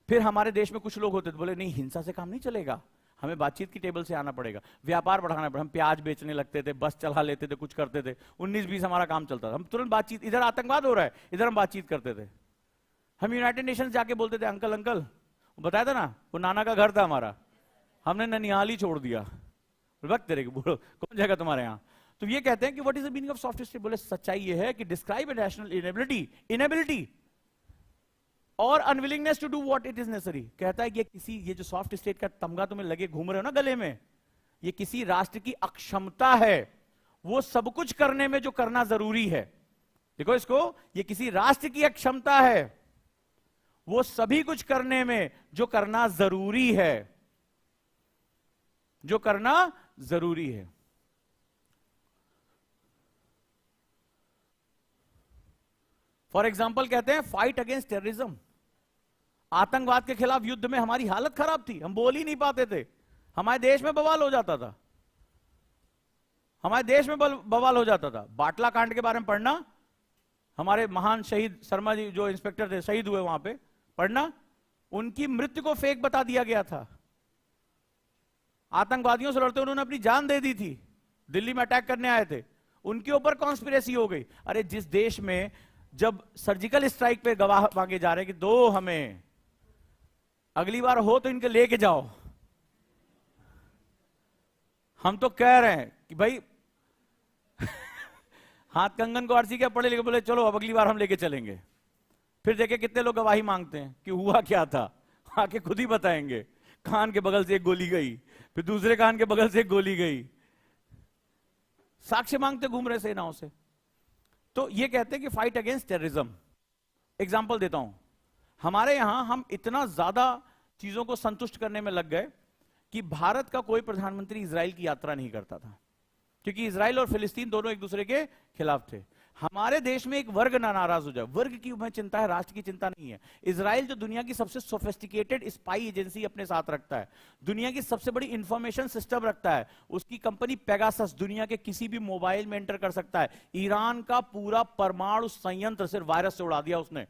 फिर हमारे देश में कुछ लोग होते थे, बोले नहीं हिंसा से काम नहीं चलेगा, हमें बातचीत की टेबल से आना पड़ेगा, व्यापार बढ़ाना पड़ेगा। हम प्याज बेचने लगते थे, बस चला लेते थे, कुछ करते थे, 19-20 हमारा काम चलता था। हम तुरंत बातचीत, इधर आतंकवाद हो रहा है, इधर हम बातचीत करते थे। हम यूनाइटेड नेशंस जाके बोलते थे अंकल अंकल, बताया था ना वो नाना का घर था हमारा, हमने ननिहाल ही छोड़ दिया। वक्त तेरे बोलो कौन जाएगा तुम्हारे यहाँ। तो ये कहते हैं कि what is the meaning of soft state. बोले सच्चाई ये है कि डिस्क्राइब ए नेशनल इनेबिलिटी और unwillingness to do what it is necessary. कहता है कि ये जो सॉफ्ट स्टेट का तमगा तुम्हें लगे घूम रहे हो ना गले में, ये किसी राष्ट्र की अक्षमता है वो सब कुछ करने में जो करना जरूरी है। देखो इसको, ये किसी राष्ट्र की अक्षमता है वो सभी कुछ करने में जो करना जरूरी है, जो करना जरूरी है। फॉर एग्जाम्पल कहते हैं फाइट अगेंस्ट टेररिज्म। आतंकवाद के खिलाफ युद्ध में हमारी हालत खराब थी, हम बोल ही नहीं पाते थे, हमारे देश में बवाल हो जाता था, हमारे देश में बवाल हो जाता था। बाटला कांड के बारे में पढ़ना, हमारे महान शहीद शर्मा जी जो इंस्पेक्टर थे शहीद हुए वहां पे, पढ़ना, उनकी मृत्यु को फेक बता दिया गया था। आतंकवादियों से लड़ते उन्होंने अपनी जान दे दी थी, दिल्ली में अटैक करने आए थे, उनके ऊपर कॉन्स्पिरेसी हो गई। अरे जिस देश में जब सर्जिकल स्ट्राइक पे गवाह मांगे जा रहे हैं कि दो हमें, अगली बार हो तो इनके लेके जाओ, हम तो कह रहे हैं कि भाई हाथ कंगन को आरसी क्या पढ़े लिखे, बोले चलो अब अगली बार हम लेके चलेंगे। फिर देखे कितने लोग गवाही मांगते हैं कि हुआ क्या था, आके खुद ही बताएंगे। कान के बगल से एक गोली गई, फिर दूसरे कान के बगल से एक गोली गई, साक्ष्य मांगते घूम रहे सेनाओं से। तो ये कहते हैं कि फाइट अगेंस्ट टेररिज्म। एग्जाम्पल देता हूं, हमारे यहां हम इतना ज्यादा चीजों को संतुष्ट करने में लग गए कि भारत का कोई प्रधानमंत्री इजराइल की यात्रा नहीं करता था, क्योंकि इजराइल और फिलिस्तीन दोनों एक दूसरे के खिलाफ थे। हमारे देश में एक वर्ग ना नाराज हो जाए, वर्ग की हमें चिंता है, राष्ट्र की चिंता नहीं है। इजराइल जो दुनिया की सबसे सोफिस्टिकेटेड स्पाई एजेंसी अपने साथ रखता है, दुनिया की सबसे बड़ी इंफॉर्मेशन सिस्टम रखता है, उसकी कंपनी पेगासस दुनिया के किसी भी मोबाइल में एंटर कर सकता है। ईरान का पूरा परमाणु संयंत्र सिर्फ वायरस से उड़ा दिया उसने,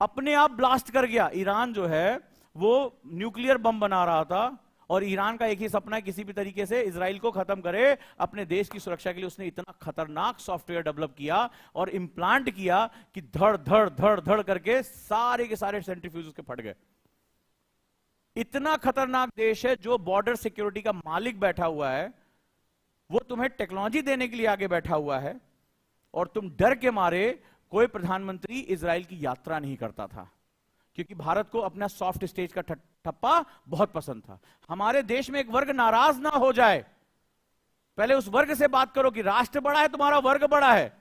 अपने आप ब्लास्ट कर गया। ईरान जो है वो न्यूक्लियर बम बना रहा था, और ईरान का एक ही सपना है किसी भी तरीके से इजराइल को खत्म करे। अपने देश की सुरक्षा के लिए उसने इतना खतरनाक सॉफ्टवेयर डेवलप किया और इंप्लांट किया कि धड़ धड़ धड़ धड़ करके सारे के सारे सेंट्रीफ्यूज उसके फट गए। इतना खतरनाक देश है, जो बॉर्डर सिक्योरिटी का मालिक बैठा हुआ है वो तुम्हें टेक्नोलॉजी देने के लिए आगे बैठा हुआ है, और तुम डर के मारे कोई प्रधानमंत्री इजराइल की यात्रा नहीं करता था, क्योंकि भारत को अपना सॉफ्ट स्टेज का ठप्पा बहुत पसंद था। हमारे देश में एक वर्ग नाराज ना हो जाए, पहले उस वर्ग से बात करो कि राष्ट्र बड़ा है, तुम्हारा वर्ग बड़ा है।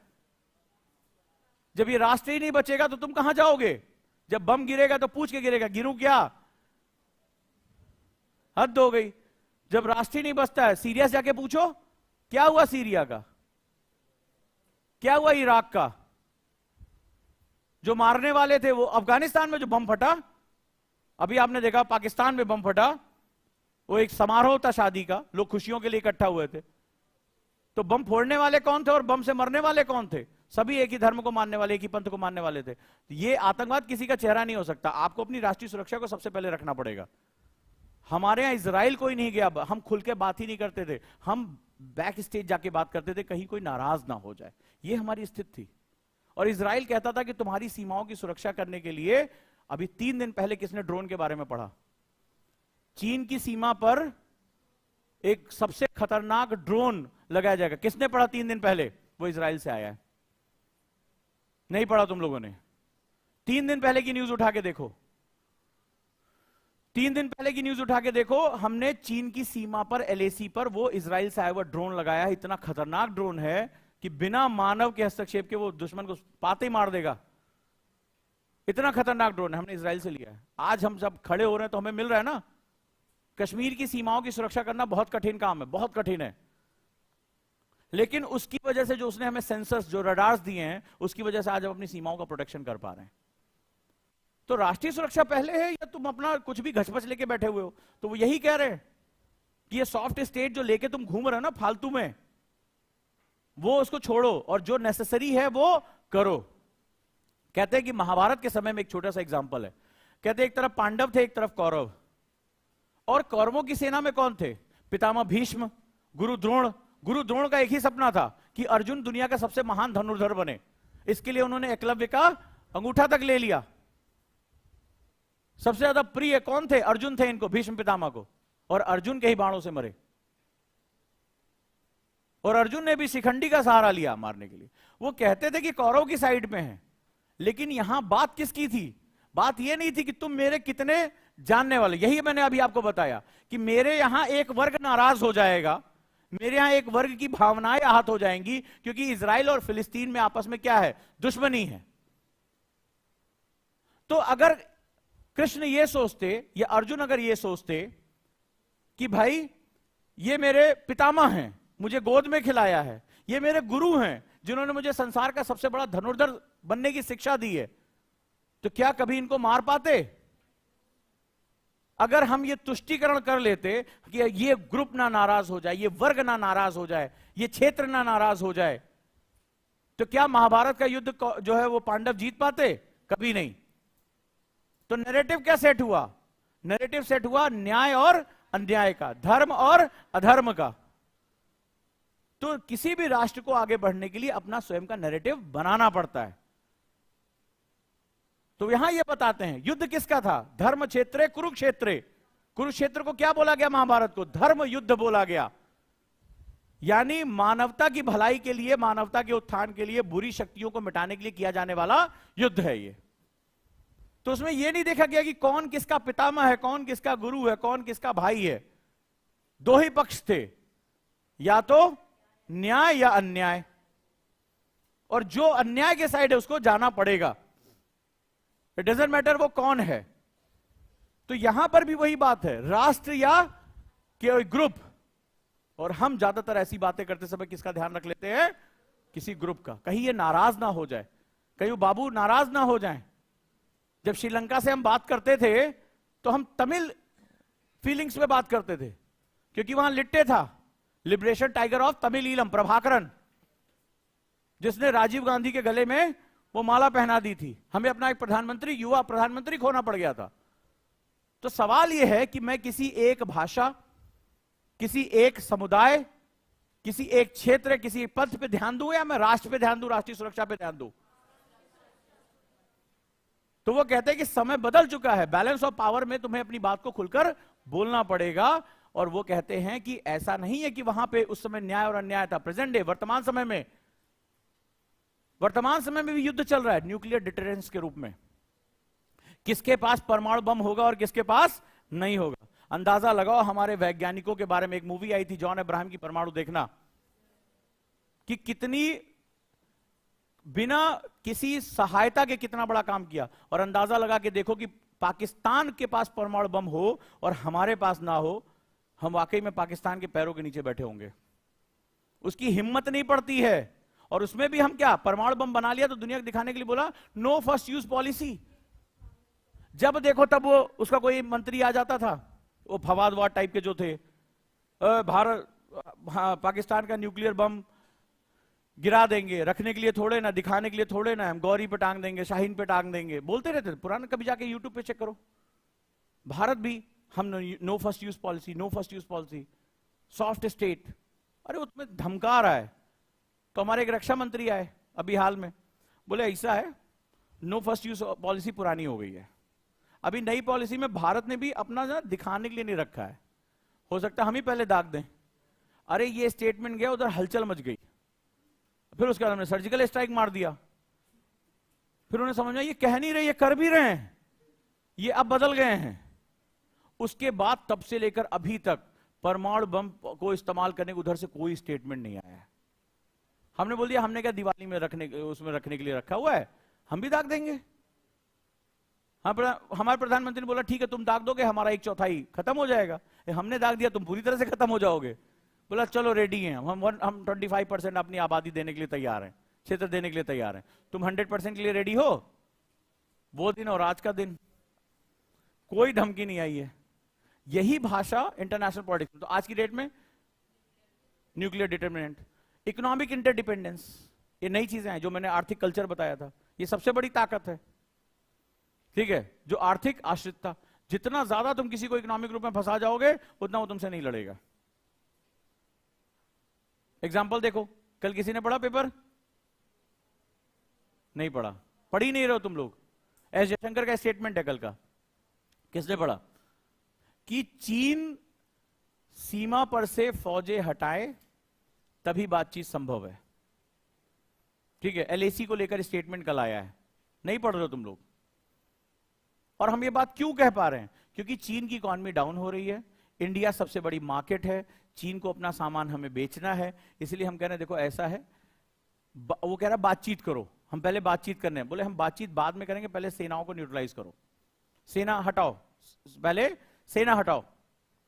जब ये राष्ट्र ही नहीं बचेगा तो तुम कहां जाओगे? जब बम गिरेगा तो पूछ के गिरेगा, गिरूं क्या? हद हो गई। जब राष्ट्र ही नहीं बचता है, सीरिया से जाके पूछो क्या हुआ सीरिया का, क्या हुआ इराक का। जो मारने वाले थे वो अफगानिस्तान में जो बम फटा, अभी आपने देखा पाकिस्तान में बम फटा, वो एक समारोह था शादी का, लोग खुशियों के लिए इकट्ठा हुए थे। तो बम फोड़ने वाले कौन थे और बम से मरने वाले कौन थे? सभी एक ही धर्म को मानने वाले, एक ही पंथ को मानने वाले थे। तो ये आतंकवाद किसी का चेहरा नहीं हो सकता। आपको अपनी राष्ट्रीय सुरक्षा को सबसे पहले रखना पड़ेगा। हमारे यहां इजराइल कोई नहीं गया, हम खुल के बात ही नहीं करते थे। हम बैक स्टेज जाके बात करते थे, कहीं कोई नाराज ना हो जाए। ये हमारी स्थिति थी। और इजराइल कहता था कि तुम्हारी सीमाओं की सुरक्षा करने के लिए, अभी 3 दिन पहले किसने ड्रोन के बारे में पढ़ा? चीन की सीमा पर एक सबसे खतरनाक ड्रोन लगाया जाएगा। किसने पढ़ा 3 दिन पहले? वो इजराइल से आया है। नहीं पढ़ा तुम लोगों ने? 3 दिन पहले की न्यूज उठा के देखो, 3 दिन पहले की न्यूज उठा के देखो। हमने चीन की सीमा पर, एलएसी पर, वो इजराइल से आया हुआ ड्रोन लगाया है। इतना खतरनाक ड्रोन है कि बिना मानव के हस्तक्षेप के वो दुश्मन को पाते ही मार देगा। इतना खतरनाक ड्रोन है, हमने इजराइल से लिया है। आज हम जब खड़े हो रहे हैं तो हमें मिल रहा है ना। कश्मीर की सीमाओं की सुरक्षा करना बहुत कठिन काम है, बहुत कठिन है। लेकिन उसकी वजह से जो उसने हमें सेंसर्स, जो रडार्स दिए हैं, उसकी वजह से आज हम अपनी सीमाओं का प्रोटेक्शन कर पा रहे हैं। तो राष्ट्रीय सुरक्षा पहले है या तुम अपना कुछ भी घचपच लेके बैठे हुए हो? तो वो यही कह रहे हैं कि ये सॉफ्ट स्टेट जो लेके तुम घूम रहे हो ना फालतू में, वो उसको छोड़ो और जो नेसेसरी है वो करो। कहते हैं कि महाभारत के समय में एक छोटा सा एग्जांपल है। कहते हैं एक तरफ पांडव थे, एक तरफ कौरव। और कौरवों की सेना में कौन थे? पितामह भीष्म, गुरु द्रोण। गुरु द्रोण का एक ही सपना था कि अर्जुन दुनिया का सबसे महान धनुर्धर बने। इसके लिए उन्होंने एकलव्य का अंगूठा तक ले लिया। सबसे ज्यादा प्रिय कौन थे? अर्जुन थे इनको, भीष्म पितामह को। और अर्जुन के ही बाणों से मरे। और अर्जुन ने भी शिखंडी का सहारा लिया मारने के लिए। वो कहते थे कि कौरव की साइड में है, लेकिन यहां बात किसकी थी? बात यह नहीं थी कि तुम मेरे कितने जानने वाले। यही मैंने अभी आपको बताया कि मेरे यहां एक वर्ग नाराज हो जाएगा, मेरे यहां एक वर्ग की भावनाएं आहत हो जाएंगी, क्योंकि इजराइल और फिलिस्तीन में आपस में क्या है? दुश्मनी है। तो अगर कृष्ण ये सोचते या अर्जुन अगर ये सोचते कि भाई ये मेरे पितामह हैं, मुझे गोद में खिलाया है, ये मेरे गुरु हैं जिन्होंने मुझे संसार का सबसे बड़ा धनुर्धर बनने की शिक्षा दी है, तो क्या कभी इनको मार पाते? अगर हम ये तुष्टीकरण कर लेते कि ये ग्रुप ना नाराज हो जाए, ये वर्ग ना नाराज हो जाए, ये क्षेत्र ना नाराज हो जाए, तो क्या महाभारत का युद्ध जो है वो पांडव जीत पाते? कभी नहीं। तो नैरेटिव क्या सेट हुआ? नैरेटिव सेट हुआ न्याय और अन्याय का, धर्म और अधर्म का। तो किसी भी राष्ट्र को आगे बढ़ने के लिए अपना स्वयं का नैरेटिव बनाना पड़ता है। तो यहां ये बताते हैं युद्ध किसका था? धर्म क्षेत्रे कुरुक्षेत्रे। कुरुक्षेत्र को क्या बोला गया? महाभारत को धर्म युद्ध बोला गया। यानी मानवता की भलाई के लिए, मानवता के उत्थान के लिए, बुरी शक्तियों को मिटाने के लिए किया जाने वाला युद्ध है ये। तो उसमें यह नहीं देखा गया कि कौन किसका पितामह है, कौन किसका गुरु है, कौन किसका भाई है। दो ही पक्ष थे, या तो न्याय या अन्याय। और जो अन्याय के साइड है उसको जाना पड़ेगा, इट डजंट मैटर वो कौन है। तो यहां पर भी वही बात है, राष्ट्र या कोई ग्रुप। और हम ज्यादातर ऐसी बातें करते समय किसका ध्यान रख लेते हैं? किसी ग्रुप का। कहीं ये नाराज ना हो जाए, कहीं वो बाबू नाराज ना हो जाएं। जब श्रीलंका से हम बात करते थे तो हम तमिल फीलिंग्स में बात करते थे, क्योंकि वहां लिट्टे था, लिबरेशन टाइगर ऑफ तमिलीलम, प्रभाकरन, जिसने राजीव गांधी के गले में वो माला पहना दी थी। हमें अपना एक प्रधानमंत्री, युवा प्रधानमंत्री खोना पड़ गया था। तो सवाल यह है कि मैं किसी एक भाषा, किसी एक समुदाय, किसी एक क्षेत्र, किसी एक पंथ पे ध्यान दूं, या मैं राष्ट्र पे ध्यान दूं, राष्ट्रीय सुरक्षा पे ध्यान दूं? तो वो कहते हैं कि समय बदल चुका है, बैलेंस ऑफ पावर में तुम्हें अपनी बात को खुलकर बोलना पड़ेगा। और वो कहते हैं कि ऐसा नहीं है कि वहां पे उस समय न्याय और अन्याय था। प्रेजेंट डे, वर्तमान समय में भी युद्ध चल रहा है न्यूक्लियर डिटरेंस के रूप में। किसके पास परमाणु बम होगा और किसके पास नहीं होगा। अंदाजा लगाओ, हमारे वैज्ञानिकों के बारे में एक मूवी आई थी जॉन अब्राहम की, परमाणु, देखना कि कितनी बिना किसी सहायता के कितना बड़ा काम किया। और अंदाजा लगा के देखो कि पाकिस्तान के पास परमाणु बम हो और हमारे पास ना हो, हम वाकई में पाकिस्तान के पैरों के नीचे बैठे होंगे। उसकी हिम्मत नहीं पड़ती है। और उसमें भी हम क्या, परमाणु बम बना लिया तो दुनिया को दिखाने के लिए बोला नो फर्स्ट यूज पॉलिसी। जब देखो तब वो उसका कोई मंत्री आ जाता था, वो फवादवाद टाइप के जो थे, भारत, पाकिस्तान का न्यूक्लियर बम गिरा देंगे, रखने के लिए थोड़े ना, दिखाने के लिए थोड़े ना, हम गौरी पे टांग देंगे, शाहीन पे टांग देंगे, बोलते रहते थे। पुराना कभी जाके यूट्यूब पे चेक करो। भारत भी, हम no first use policy, no first use policy, soft state. अरे वो तुम्हें धमका रहा है। तो हमारे एक रक्षा मंत्री आए अभी हाल में, बोले ऐसा है, नो फर्स्ट यूज पॉलिसी पुरानी हो गई है, अभी नई पॉलिसी में भारत ने भी अपना ना दिखाने के लिए नहीं रखा है, हो सकता है हम ही पहले दाग दें। अरे ये स्टेटमेंट गया, उधर हलचल मच गई। फिर उसके बाद हमने सर्जिकल स्ट्राइक मार दिया। फिर उन्हें समझ में ये कह नहीं रहे, ये कर भी रहे हैं, ये अब बदल गए हैं। उसके बाद तब से लेकर अभी तक परमाणु बम को इस्तेमाल करने को उधर से कोई स्टेटमेंट नहीं आया है। हमने बोल दिया हमने क्या दिवाली में उसमें रखने के लिए रखा हुआ है, हम भी दाग देंगे। हमारे प्रधानमंत्री ने बोला ठीक है तुम दाग दोगे, हमारा 1/4 खत्म हो जाएगा। हमने दाग दिया, तुम पूरी तरह से खत्म हो जाओगे। बोला चलो रेडी हैं हम 25% अपनी आबादी देने के लिए तैयार हैं, क्षेत्र देने के लिए तैयार हैं। तुम 100% के लिए रेडी हो? वो दिन और आज का दिन कोई धमकी नहीं आई है। यही भाषा इंटरनेशनल पॉलिटिक्स में। तो आज की डेट में न्यूक्लियर डिटरमिनेंट, इकोनॉमिक इंटरडिपेंडेंस, ये नई चीजें हैं। जो मैंने आर्थिक कल्चर बताया था, ये सबसे बड़ी ताकत है। ठीक है, जो आर्थिक आश्रितता, जितना ज्यादा तुम किसी को इकोनॉमिक रूप में फंसा जाओगे उतना वो तुमसे नहीं लड़ेगा। एग्जाम्पल देखो, कल किसी ने पढ़ा पेपर? नहीं पढ़ा, पढ़ ही नहीं रहे हो तुम लोग। एस जयशंकर का स्टेटमेंट है कल का, किसने पढ़ा? कि चीन सीमा पर से फौजें हटाए तभी बातचीत संभव है। ठीक है, एलएसी को लेकर स्टेटमेंट कल आया है, नहीं पढ़ रहे हो तुम लोग। और हम ये बात क्यों कह पा रहे हैं? क्योंकि चीन की इकॉनमी डाउन हो रही है, इंडिया सबसे बड़ी मार्केट है, चीन को अपना सामान हमें बेचना है, इसलिए हम कह रहे हैं देखो ऐसा है। वो कह रहा बातचीत करो, हम पहले बातचीत करने हैं। बोले हम बातचीत बाद में करेंगे, पहले सेनाओं को न्यूट्रलाइज करो, सेना हटाओ, पहले सेना हटाओ,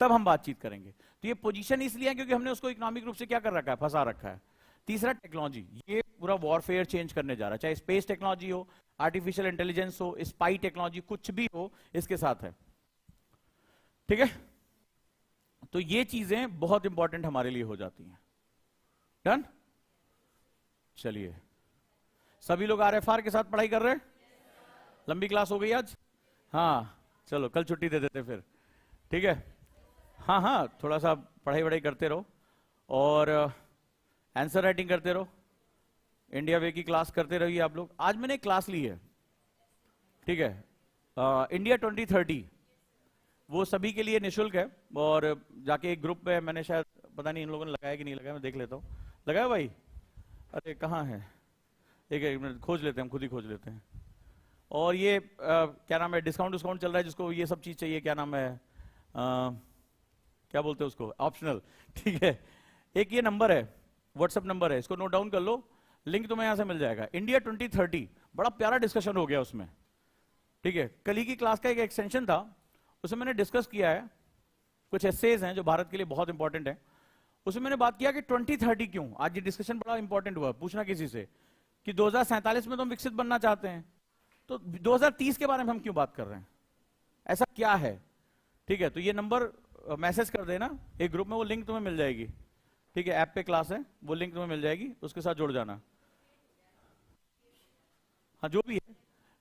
तब हम बातचीत करेंगे। तो ये पोजीशन इसलिए है क्योंकि हमने उसको इकोनॉमिक रूप से क्या कर रखा है, फंसा रखा है। तीसरा टेक्नोलॉजी, ये पूरा वॉरफेयर चेंज करने जा रहा है, चाहे स्पेस टेक्नोलॉजी हो, आर्टिफिशियल इंटेलिजेंस हो, स्पाई टेक्नोलॉजी, कुछ भी हो इसके साथ है। ठीक है, तो ये चीजें बहुत इंपॉर्टेंट हमारे लिए हो जाती हैं। डन? चलिए, सभी लोग आरएफआर के साथ पढ़ाई कर रहे हैं? लंबी क्लास हो गई आज? हाँ चलो, कल छुट्टी दे देते फिर। ठीक है, हाँ हाँ, थोड़ा सा पढ़ाई वढ़ाई करते रहो और आंसर राइटिंग करते रहो। इंडिया वे की क्लास करते रहिए आप लोग। आज मैंने एक क्लास ली है, ठीक है, इंडिया 2030, वो सभी के लिए निशुल्क है। और जाके एक ग्रुप में मैंने, शायद पता नहीं इन लोगों ने लगाया कि नहीं लगाया, मैं देख लेता हूँ। लगाया भाई? अरे कहाँ है, एक मिनट खोज लेते हैं, हम खुद ही खोज लेते हैं। और ये क्या नाम है, डिस्काउंट चल रहा है, जिसको ये सब चीज चाहिए, क्या नाम है, क्या बोलते हैं उसको, ऑप्शनल। ठीक है, एक ये नंबर है, व्हाट्सएप नंबर है, इसको नोट डाउन कर लो, लिंक तुम्हें यहां से मिल जाएगा। इंडिया 2030, बड़ा प्यारा डिस्कशन हो गया उसमें। ठीक है, कल ही की क्लास का एक एक्सटेंशन था, उसमें मैंने डिस्कस किया है, कुछ एसेज हैं जो भारत के लिए बहुत इंपॉर्टेंट है। उसमें मैंने बात किया कि 2030 क्यों, आज ये डिस्कशन बड़ा इंपॉर्टेंट हुआ। पूछना किसी से कि 2047 में तो हम विकसित बनना चाहते हैं, तो 2030 के बारे में हम क्यों बात कर रहे हैं, ऐसा क्या है? ठीक है, तो ये नंबर मैसेज कर देना एक ग्रुप में, वो लिंक तुम्हें मिल जाएगी। ठीक है, ऐप पे क्लास है, वो लिंक तुम्हें मिल जाएगी, उसके साथ जुड़ जाना। हाँ जो भी है,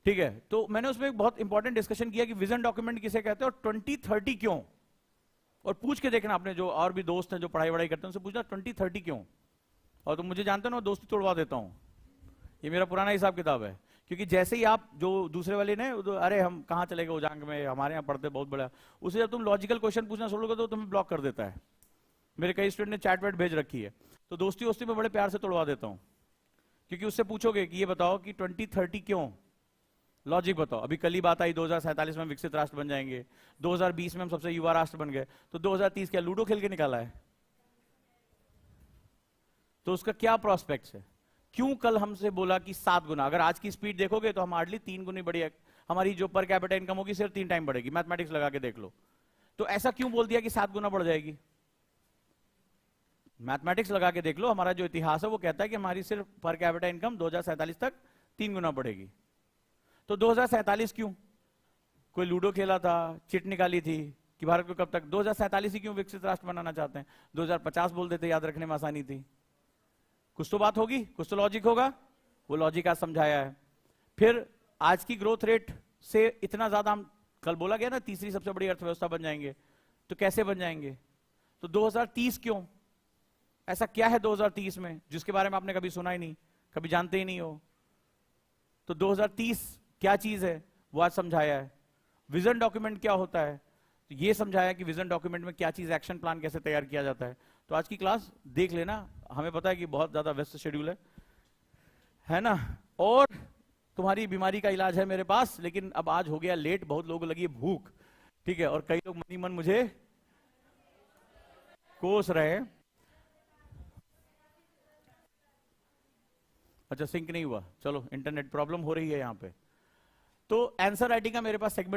ठीक है। तो मैंने उसमें एक बहुत इंपॉर्टेंट डिस्कशन किया कि विजन डॉक्यूमेंट किसे कहते हैं और 2030 क्यों। और पूछ के देखना अपने जो और भी दोस्त हैं जो पढ़ाई वढ़ाई करते हैं उनसे पूछना 2030 क्यों। और तुम मुझे जानते हो ना, दोस्ती तोड़वा देता हूं, ये मेरा पुराना हिसाब किताब है। क्योंकि जैसे ही आप जो दूसरे वाले ने अरे हम कहाँ चले गए उजांग में, हमारे यहाँ पढ़ते बहुत बड़ा, उसे जब तुम लॉजिकल क्वेश्चन पूछना छोड़ोगे तो तुम्हें ब्लॉक कर देता है। मेरे कई स्टूडेंट ने चैट वैट भेज रखी है, तो दोस्ती वोस्ती में बड़े प्यार से तोड़वा देता हूँ। क्योंकि उससे पूछोगे कि ये बताओ कि 2030 क्यों, लॉजिक बताओ। अभी कल ही बात आई 2047 में विकसित राष्ट्र बन जाएंगे, 2020 में हम सबसे युवा राष्ट्र बन गए, तो 2030 क्या लूडो खेल के निकाला है? तो उसका क्या प्रोस्पेक्ट्स है? क्यों कल हमसे बोला कि 7 गुना? अगर आज की स्पीड देखोगे तो हम हार्डली 3 गुनी बढ़ी है, हमारी जो पर कैपिटा इनकम होगी सिर्फ 3 टाइम बढ़ेगी। मैथमेटिक्स लगा के देख लो। तो ऐसा क्यों बोल दिया कि 7 गुना बढ़ जाएगी? मैथमेटिक्स लगा के देख लो, हमारा जो इतिहास है वो कहता है कि हमारी सिर्फ पर कैपिटा इनकम 2047 तक 3 गुना बढ़ेगी। तो 2047 क्यों? कोई लूडो खेला था, चिट निकाली थी कि भारत को कब तक, 2047 ही क्यों विकसित राष्ट्र बनाना चाहते हैं? 2050 बोल देते, याद रखने में आसानी थी। कुछ तो बात होगी, कुछ तो लॉजिक होगा, वो लॉजिक आज समझाया है। फिर आज की ग्रोथ रेट से इतना ज्यादा, हम कल बोला गया ना तीसरी सबसे बड़ी अर्थव्यवस्था बन जाएंगे, तो कैसे बन जाएंगे? तो 2030 क्यों? ऐसा क्या है 2030 में जिसके बारे में आपने कभी सुना ही नहीं, कभी जानते ही नहीं हो? तो 2030 क्या चीज है वो आज समझाया है। विजन डॉक्यूमेंट क्या होता है तो ये समझाया कि विजन डॉक्यूमेंट में क्या चीज, एक्शन प्लान कैसे तैयार किया जाता है। तो आज की क्लास देख लेना, हमें पता है कि बहुत ज्यादा व्यस्त शेड्यूल है ना। और तुम्हारी बीमारी का इलाज है मेरे पास, लेकिन अब आज हो गया लेट, बहुत लोगों को लगी है भूख, ठीक है, और कई लोग मनी मन मुझे कोस रहे हैं। अच्छा सिंक नहीं हुआ, चलो इंटरनेट प्रॉब्लम हो रही है यहां पे। तो आंसर राइटिंग का मेरे पास सेगमेंट